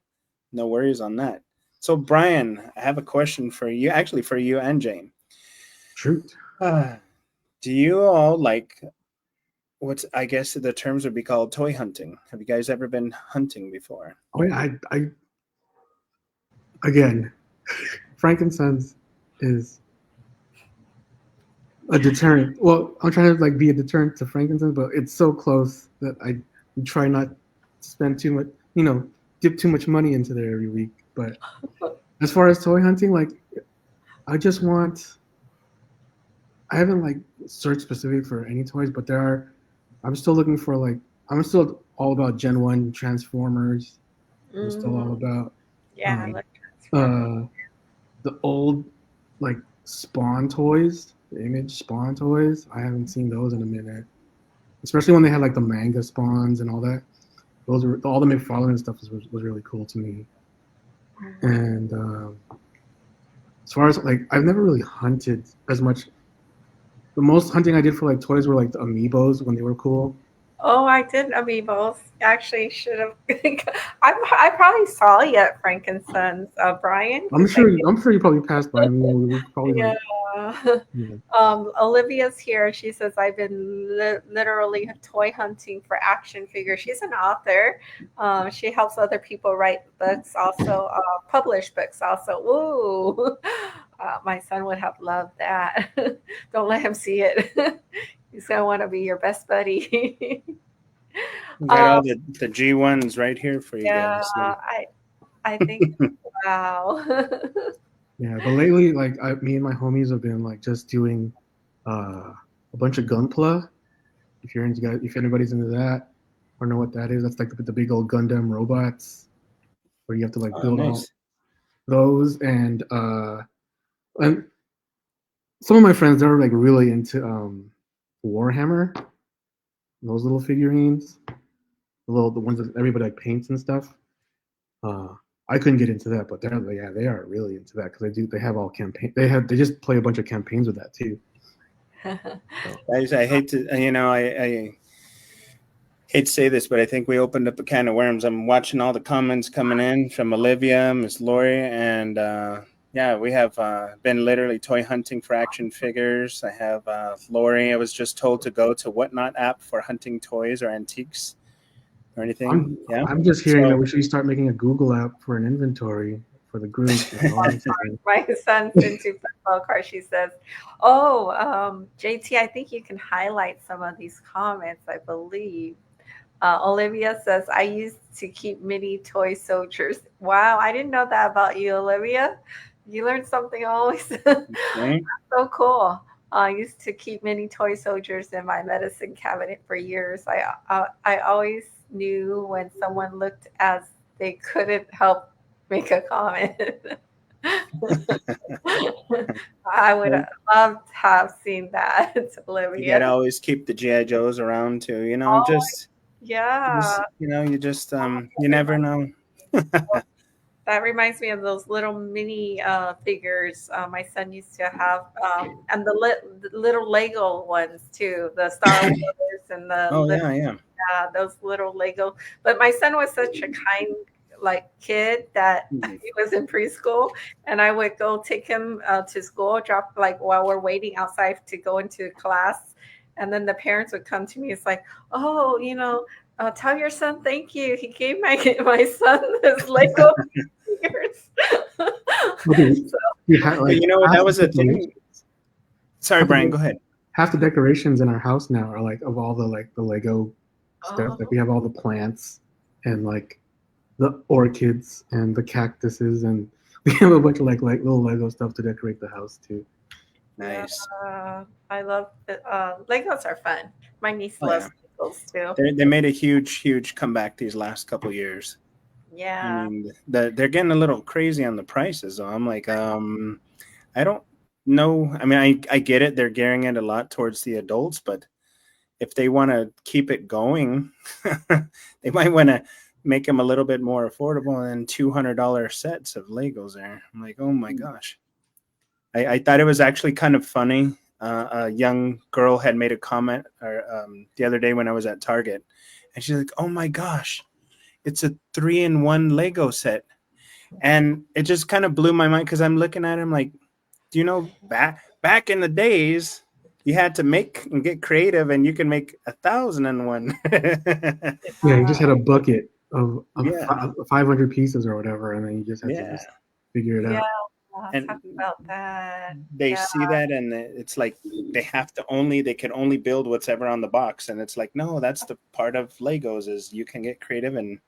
no worries on that. So, Brian, I have a question for you, actually for you and Jane. Shoot. Do you all like what's, I guess the terms would be called toy hunting? Have you guys ever been hunting before? Oh yeah, I again, frankincense is a deterrent. Well, I'm trying to like be a deterrent to frankincense, but it's so close that I try not to spend too much, dip too much money into there every week. But as far as toy hunting, like I just want, I haven't like searched specific for any toys, but I'm still looking for like, I'm still all about Gen 1 Transformers. I'm still all about Yeah, I um, like uh, the old like Spawn toys, the Image Spawn toys. I haven't seen those in a minute, especially when they had like the manga spawns and all that. Those were all the McFarlane stuff was really cool to me. And as far as like, I've never really hunted as much. The most hunting I did for like toys were like the amiibos when they were cool. Oh, I did amiibos. Actually, should have. I probably saw you at Frankincense, Brian. I'm 'Cause I sure. I'm sure you probably passed by me. We probably Yeah. like. Yeah. Olivia's here. She says, I've been literally toy hunting for action figures. She's an author. She helps other people write books, also publish books, also. Ooh, my son would have loved that. Don't let him see it. He's going to want to be your best buddy. We got um, all the G1s right here for you yeah, guys. So. I think, wow. Yeah, but lately, like me and my homies have been like just doing a bunch of gunpla. If anybody's into that, or know what that is, that's like the big old Gundam robots where you have to like Oh, build all nice. those. And some of my friends are like really into Warhammer, those little figurines, the ones that everybody like paints and stuff. Uh, I couldn't get into that, but they are really into that because they have all campaign. They just play a bunch of campaigns with that too. So. I hate to, I hate to say this, but I think we opened up a can of worms. I'm watching all the comments coming in from Olivia, Miss Lori, and yeah, we have been literally toy hunting for action figures. I have Lori. I was just told to go to Whatnot app for hunting toys or antiques or anything. Yeah. I'm just hearing that So we should start making a Google app for an inventory for the group. My son's into football cards. She says, "Oh, JT, I think you can highlight some of these comments. I believe." Olivia says, "I used to keep mini toy soldiers." Wow, I didn't know that about you, Olivia. You learn something always. okay. So cool. I used to keep mini toy soldiers in my medicine cabinet for years. I always knew when someone looked as they couldn't help make a comment. I would love to have seen that, You gotta Olivia. always keep the GI Joes around too. Oh, yeah. You just you never know. That reminds me of those little mini figures my son used to have, and the little Lego ones too, the Star Wars and the Oh little, yeah, yeah. those little Lego. But my son was such a kind, like kid that Mhm. he was in preschool, and I would go take him to school, drop like while we're waiting outside to go into class, and then the parents would come to me. It's like, oh, tell your son thank you. He gave my son his Lego figures. Okay, So, you had But like you know what? That past was a situations. thing. Sorry, Brian. Go ahead. half the decorations in our house now are like of all the like the Lego stuff. Like Oh, we have all the plants and like the orchids and the cactuses, and we have a bunch of like little Lego stuff to decorate the house too. yeah. Nice. I love it. Legos are fun. My niece Oh yeah, loves Legos too. they made a huge comeback these last couple years. I Yeah. mean, they're getting a little crazy on the prices. So I'm like, I don't know. I mean, I get it. They're gearing it a lot towards the adults, but if they want to keep it going, they might want to make them a little bit more affordable than $200 sets of Legos there. I'm like, oh my gosh. I thought it was actually kind of funny. A young girl had made a comment the other day when I was at Target, and she's like, oh my gosh, it's a 3-in-1 Lego set. And it just kind of blew my mind because I'm looking at him like, do you know back in the days you had to make and get creative and you can make 1,000-in-1. Yeah, you just had a bucket of Yeah, 500 pieces or whatever, and then you just had to yeah. just figure it Yeah. out. And Talk about that. they Yeah. see that and it's like they can only build what's ever on the box. And it's like, no, that's the part of Legos is you can get creative and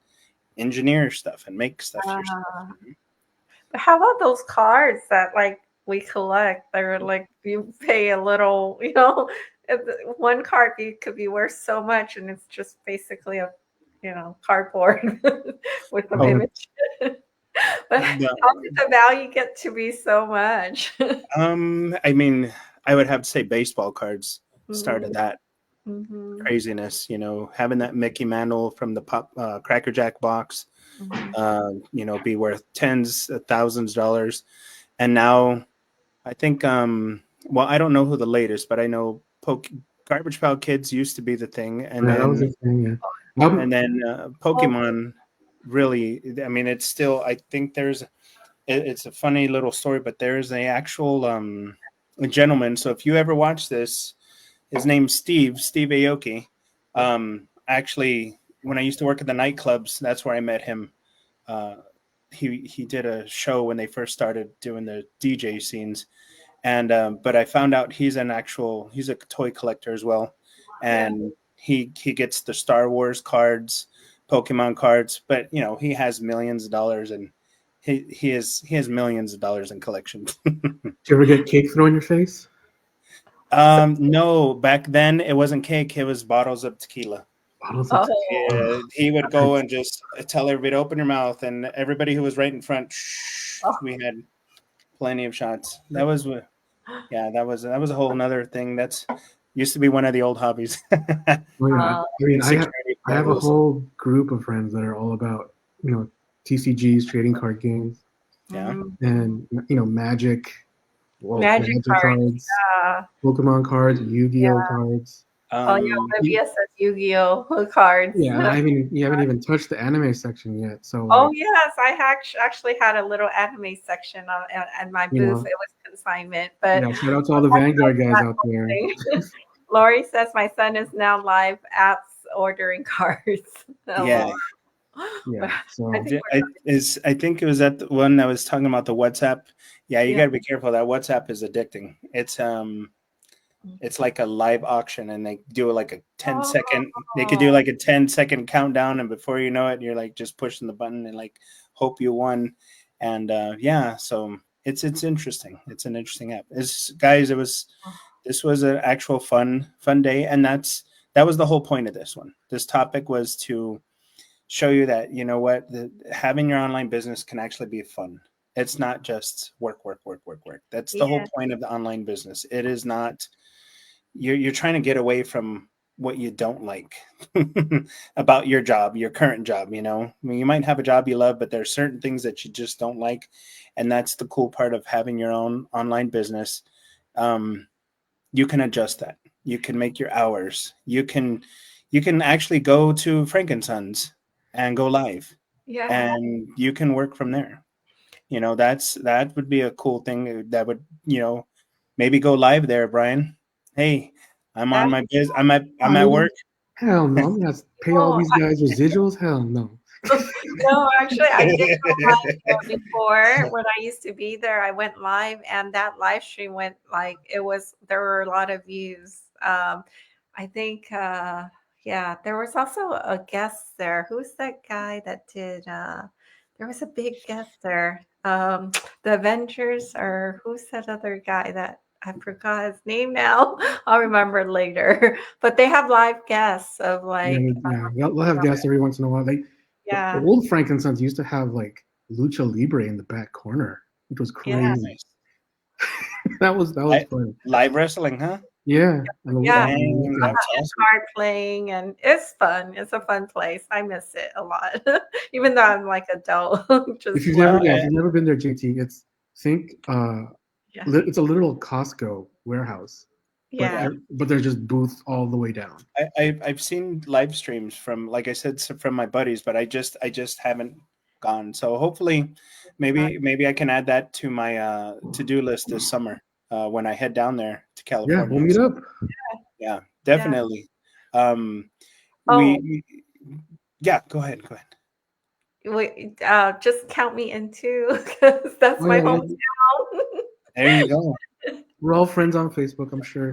engineer stuff and make stuff yourself. Uh, but how about those cards that like we collect? They're like you pay a little, one card could be worth so much, and it's just basically a, cardboard with some Oh, image. But how did the value get to be so much? I mean, I would have to say baseball cards Mhm, started that mhm, craziness. Having that Mickey Mantle from the pop Cracker Jack box, mhm. be worth tens of thousands of dollars. And now I think, well, I don't know who the latest, but I know Garbage Pail Kids used to be the thing, Yeah, that was the thing. Yeah. Oh, Pokemon really. I mean, it's still. I think it's a funny little story, but there's a actual a gentleman. So if you ever watch this, his name's Steve Aoki. Actually, when I used to work at the nightclubs, that's where I met him. Uh, he did a show when they first started doing the DJ scenes, and but I found out he's a toy collector as well, yeah, and he gets the Star Wars cards, Pokemon cards, but he has millions of dollars and he has millions of dollars in collection. Did you ever get cake thrown in your face? No, back then it wasn't cake; it was bottles of tequila. Bottles of oh, tequila. Yeah, he would go and just tell everybody to open your mouth, and everybody who was right in front, shh, oh, we had plenty of shots. Yeah, that was a whole nother thing. That's used to be one of the old hobbies. Oh yeah. uh, I mean, Security I have a levels. whole group of friends that are all about TCGs, trading card games, Yeah. mhm. and Magic. Whoa, Magic Magic cards. cards, Yeah. Pokemon cards, Yu-Gi-Oh Yeah. cards. Oh, yeah. You, Olivia says Yu-Gi-Oh cards. yeah, and you haven't even touched the anime section yet. So Oh, like, yes. I actually had a little anime section at my you booth. know, It was consignment, but yeah. Shout out to all the Vanguard guys out there. Lori says my son is now live apps ordering cards. Yeah. LOL. But Yeah. I So think I think it was that the one I was talking about the WhatsApp. Yeah, you yeah. got to be careful. That WhatsApp is addicting. It's like a live auction, and they do like a 10-second. They could do Oh, like a 10-second countdown, and before you know it, you're like just pushing the button and like hope you won. And yeah, so it's interesting. It's an interesting app. It's guys. This was an actual fun day, and that was the whole point of this one. This topic was to show you that what having your online business can actually be fun. It's not just work. That's the whole yeah. point of the online business. It is not. You're trying to get away from what you don't like about your job, your current job. I mean, you might have a job you love, but there's certain things that you just don't like, and that's the cool part of having your own online business. um, you can adjust that. You can make your hours. You can actually go to Frankensons and go live, Yeah. and you can work from there. That would be a cool thing that would, maybe go live there, Brian. Hey, I'm That on my biz. I'm at I work. mean, hell no, I'm gonna pay all oh, these guys residuals. Hell no. No, actually, I did go live there before. When I used to be there, I went live, and that live stream went like there were a lot of views. I think, yeah, there was also a guest there. Who's that guy that did? There was a big guest there. The Avengers, or who's that other guy that I forgot his name now? I'll remember later. But they have live guests of Yeah, like, yeah. They'll have guests every once in a while. The yeah, old Frankenstein's used to have like lucha libre in the back corner, which was yeah. crazy. Nice. That was fun. Live wrestling, huh? Yeah, Yeah, on the Dang, weekend. that's awesome. card playing, and it's fun. It's a fun place. I miss it a lot, even though I'm like adult. If Just you've like, never, No, yeah, if you've never been there, JT, think yeah, it's a little Costco warehouse, but yeah, there's just booths all the way down. I've seen live streams from, like I said, from my buddies, but I just haven't gone. So hopefully, uh, maybe I can add that to my to-do list this summer when I head down there to Yeah, we'll California. meet So up. yeah, yeah. definitely. Um, Oh, yeah, go ahead, go ahead. wait, just count me in too, because that's Oh my yeah, yeah. hometown. There you go. We're all friends on Facebook. I'm sure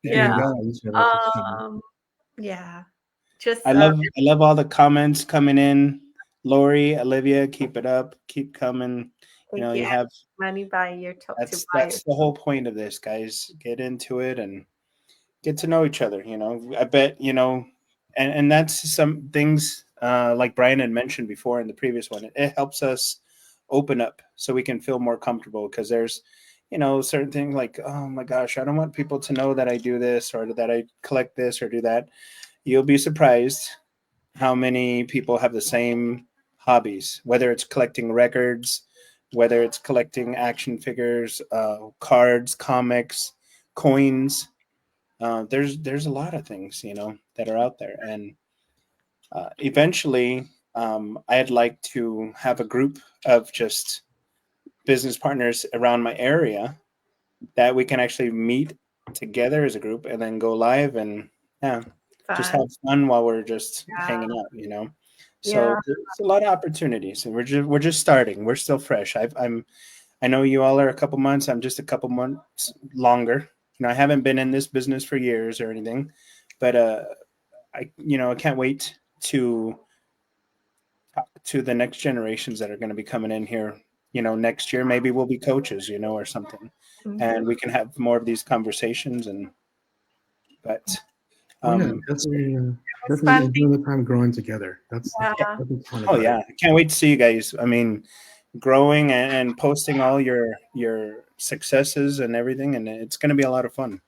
we There can you Yeah. go. notify each other if it's fun. Um. Yeah. Just I love all the comments coming in. Lori, Olivia, keep it up, keep coming. You know, thank you. you have Money buy your to buy your. that's the whole point of this, guys. Get into it and get to know each other. You know, I bet and that's some things like Brian had mentioned before in the previous one. It helps us open up so we can feel more comfortable because there's certain things like, oh my gosh, I don't want people to know that I do this or that I collect this or do that. You'll be surprised how many people have the same hobbies, whether it's collecting records, whether it's collecting action figures, cards, comics, coins. There's a lot of things that are out there, and eventually, I'd like to have a group of just business partners around my area that we can actually meet together as a group and then go live and yeah, just have Fun. fun while we're just Yeah. hanging out. Yeah. So there's a lot of opportunities, and we're just starting. We're still fresh. I know you all are a couple months. I'm just a couple months longer. I haven't been in this business for years or anything, but I can't wait to talk to the next generations that are going to be coming in here. Next year maybe we'll be coaches, or something, Mhm. and we can have more of these conversations. And but Oh yeah, so, It's fun. definitely enjoying the time growing together. Yeah. That's what's fun oh about it. yeah, I can't wait to see you guys. I mean, growing and posting all your successes and everything, and it's going to be a lot of fun.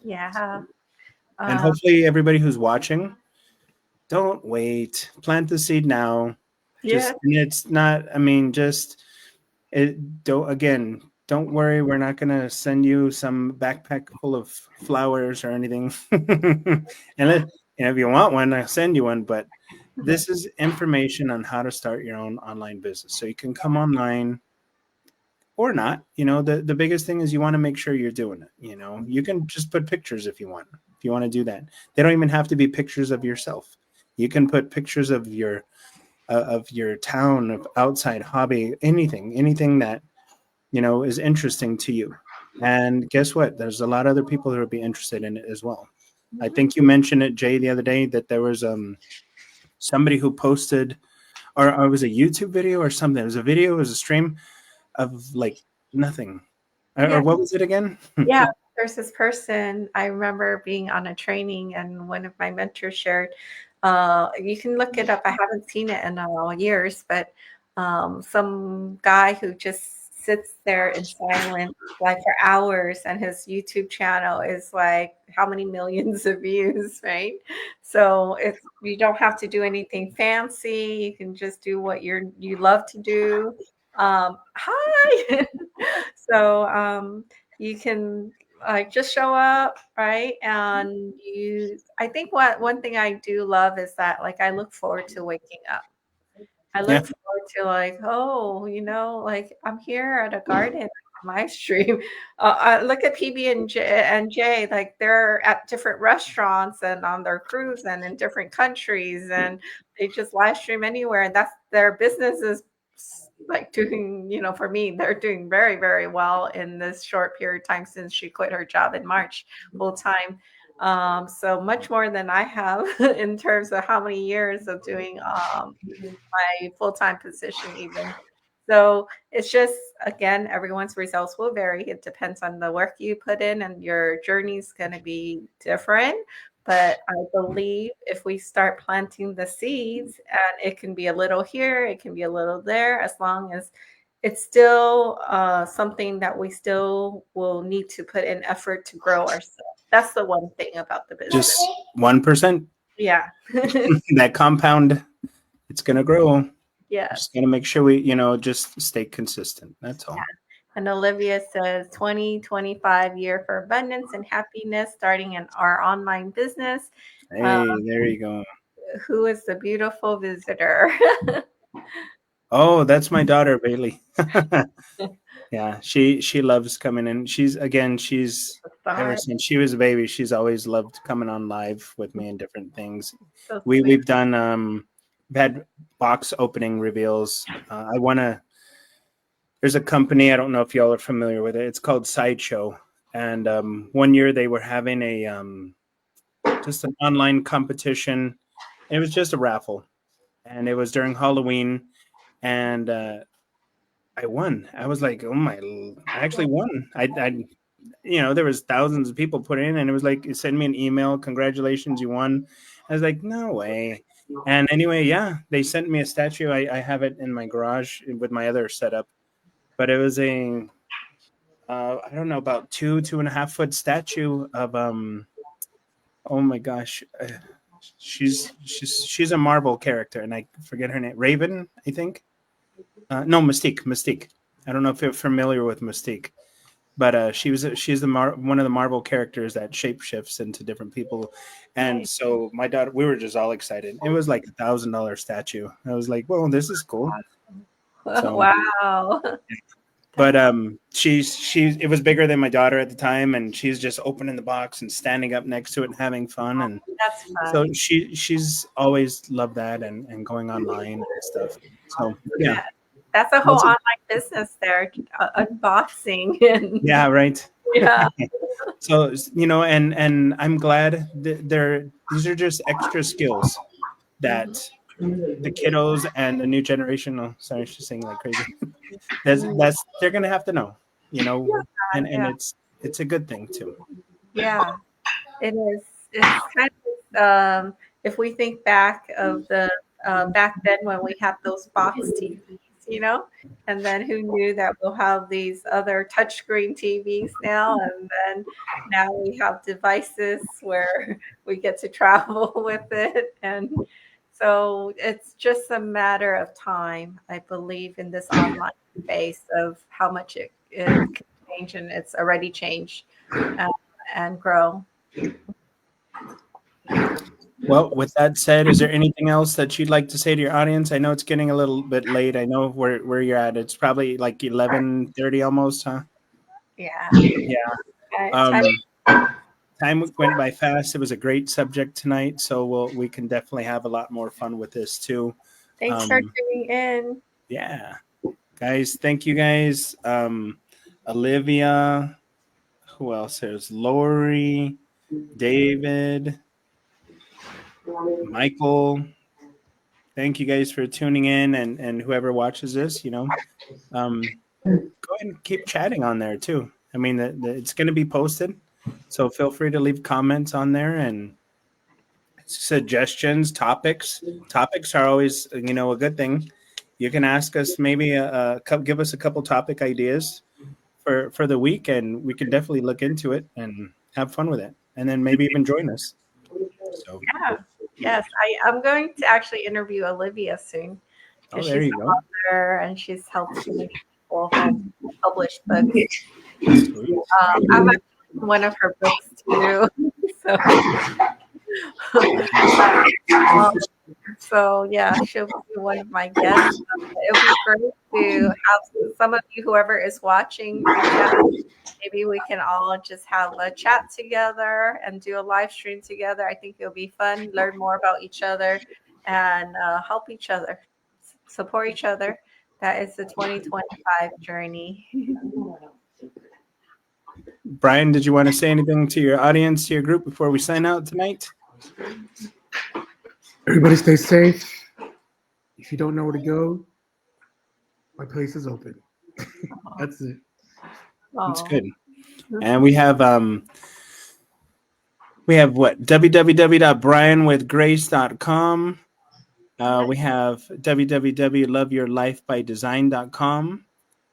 Yeah. And Um, hopefully everybody who's watching, don't wait, plant the seed now. yeah. Just, and it's not, I mean, just don't worry, we're not going to send you some backpack full of flowers or anything. And if you want one, I'll send you one. But this is information on how to start your own online business, so you can come online or not. The biggest thing is you want to make sure you're doing it. You can just put pictures if you want to do that. They don't even have to be pictures of yourself. You can put pictures of your town, of outside hobby, anything that is interesting to you. And guess what? There's a lot of other people who would be interested in it as well. I Mhm. think you mentioned it, Jay, the other day, that there was somebody who posted, or it was a YouTube video or something. It was a video, it was a stream of like nothing. Or Yeah. what was it again? Yeah. There's this person, I remember being on a training, and one of my mentors shared. You can look it up. I haven't seen it in years, but some guy who just sits there in silence like for hours, and his YouTube channel is like how many millions of views, right? So it's you don't have to do anything fancy. You can just do what you love to do. Hi. So you can like just show up, right? And I think what one thing I do love is that like I look forward to waking up. I Yeah. look forward to like, oh, like I'm here at a garden. live stream. Look at PB and J, like they're at different restaurants and on their cruise and in different countries, and they just live stream anywhere, and that's their business is like doing. For me, they're doing very, very well in this short period of time since she quit her job in March full time. So much more than I have in terms of how many years of doing my full-time position even. So it's just, again, everyone's results will vary. It depends on the work you put in, and your journey is going to be different. But I believe if we start planting the seeds, and it can be a little here, it can be a little there, as long as it's still something that we still will need to put in effort to grow ourselves. That's the one thing about the business. Just 1%. Yeah. That compound, it's going to grow. Yeah. Just got to make sure we, just stay consistent. That's all. Yeah. And Olivia says 2025 year for abundance and happiness, starting in our online business. Hey, there you go. Who is the beautiful visitor? Oh, that's my daughter, Bailey. Yeah, she loves coming in. She's ever since she was a baby, she's always loved coming on live with me and different things. So We've done we've had box opening reveals. There's a company, I don't know if y'all are familiar with it. It's called Sideshow, and one year they were having just an online competition. It was just a raffle, and it was during Halloween, and I won. I was like, oh my! I actually won. I there was thousands of people put in, and it was like, it sent me an email, congratulations, you won. I was like, no way. And anyway, yeah, they sent me a statue. I have it in my garage with my other setup, but it was a I don't know, about 2.5 foot statue of oh my gosh, she's a Marvel character, and I forget her name. Raven, I think. No, Mystique. I don't know if you're familiar with Mystique, but she's one of the Marvel characters that shapeshifts into different people. And so my daughter, we were just all excited. It was like $1,000 statue. I was like, well, this is cool. So, wow. But it was bigger than my daughter at the time, and she's just opening the box and standing up next to it and having fun. And that's fun. So she's always loved that and going online and stuff. So yeah. That's a whole online business there, unboxing. And yeah, right. Yeah. So, and I'm glad that these are just extra skills that the kiddos and the new generation, oh, sorry, she's singing like crazy. They're going to have to know, and it's a good thing too. Yeah, it is. It's kind of, if we think back of the, back then when we had those box TVs, and then who knew that we'll have these other touchscreen TVs now, and then now we have devices where we get to travel with it, and so it's just a matter of time, I believe, in this online space of how much it can change, and it's already changed and grow. Well, with that said, is there anything else that you'd like to say to your audience? I know it's getting a little bit late. I know where you're at. It's probably like 11:30 almost, huh? Yeah. Yeah. Time went by fast. It was a great subject tonight, so we can definitely have a lot more fun with this too. Thanks for tuning in. Yeah, guys. Thank you, guys. Olivia. Who else? There's Lori, David, Michael. Thank you guys for tuning in, and whoever watches this, go ahead and keep chatting on there too. I mean, it's going to be posted, so feel free to leave comments on there and suggestions, topics. Topics are always, a good thing. You can ask us maybe give us a couple topic ideas for the week, and we can definitely look into it and have fun with it, and then maybe even join us. So yeah. Yes, I'm going to actually interview Olivia soon. Oh, there you go. Author, and she's helped many people publish books. I'm actually one of her books too. So So yeah, she'll be one of my guests. It'll be great to have some of you, whoever is watching, reach out. Maybe we can all just have a chat together and do a live stream together. I think it'll be fun, learn more about each other, and help each other, support each other. That is the 2025 journey. Brian, did you want to say anything to your audience, to your group before we sign out tonight? Everybody stay safe. If you don't know where to go, my place is open. That's it. That's Oh. good. And we have what? www.brianwithgrace.com. We have www.loveyourlifebydesign.com.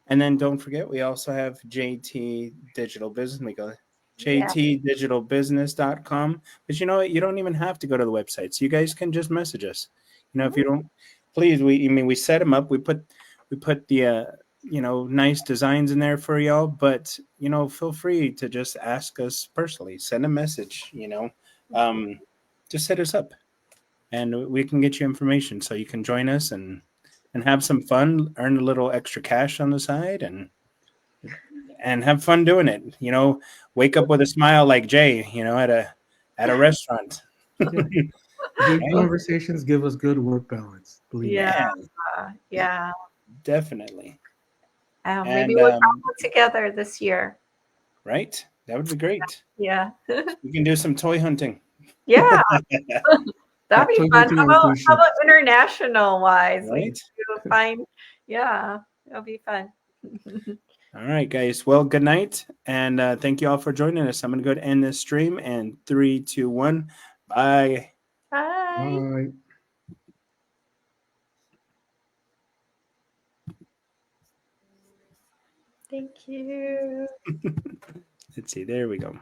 And then don't forget, we also have JT Digital Business. We go Yeah. jtdigitalbusiness.com. But you know what? You don't even have to go to the website. So you guys can just message us. If you don't, please, we set them up. We put the nice designs in there for y'all, but feel free to just ask us personally. Send a message, just hit us up and we can get you information so you can join us and have some fun, earn a little extra cash on the side and have fun doing it. Wake up with a smile like Jay, at a restaurant. Yeah. Good Right? conversations give us good work balance. Believe me. Yeah. Yeah, Yeah. definitely. Maybe And we'll travel together this year. right, that would be great. Yeah. We can do some toy hunting. Yeah. That'd be Toy fun. hunting How on about cruise ships. international wise? We Right. do find, yeah, it'll be fun. All right, guys. Well, good night, and thank you all for joining us. I'm going to go to end this stream in 3, 2, 1. Bye. Bye. Bye. Thank you. Let's see. There we go.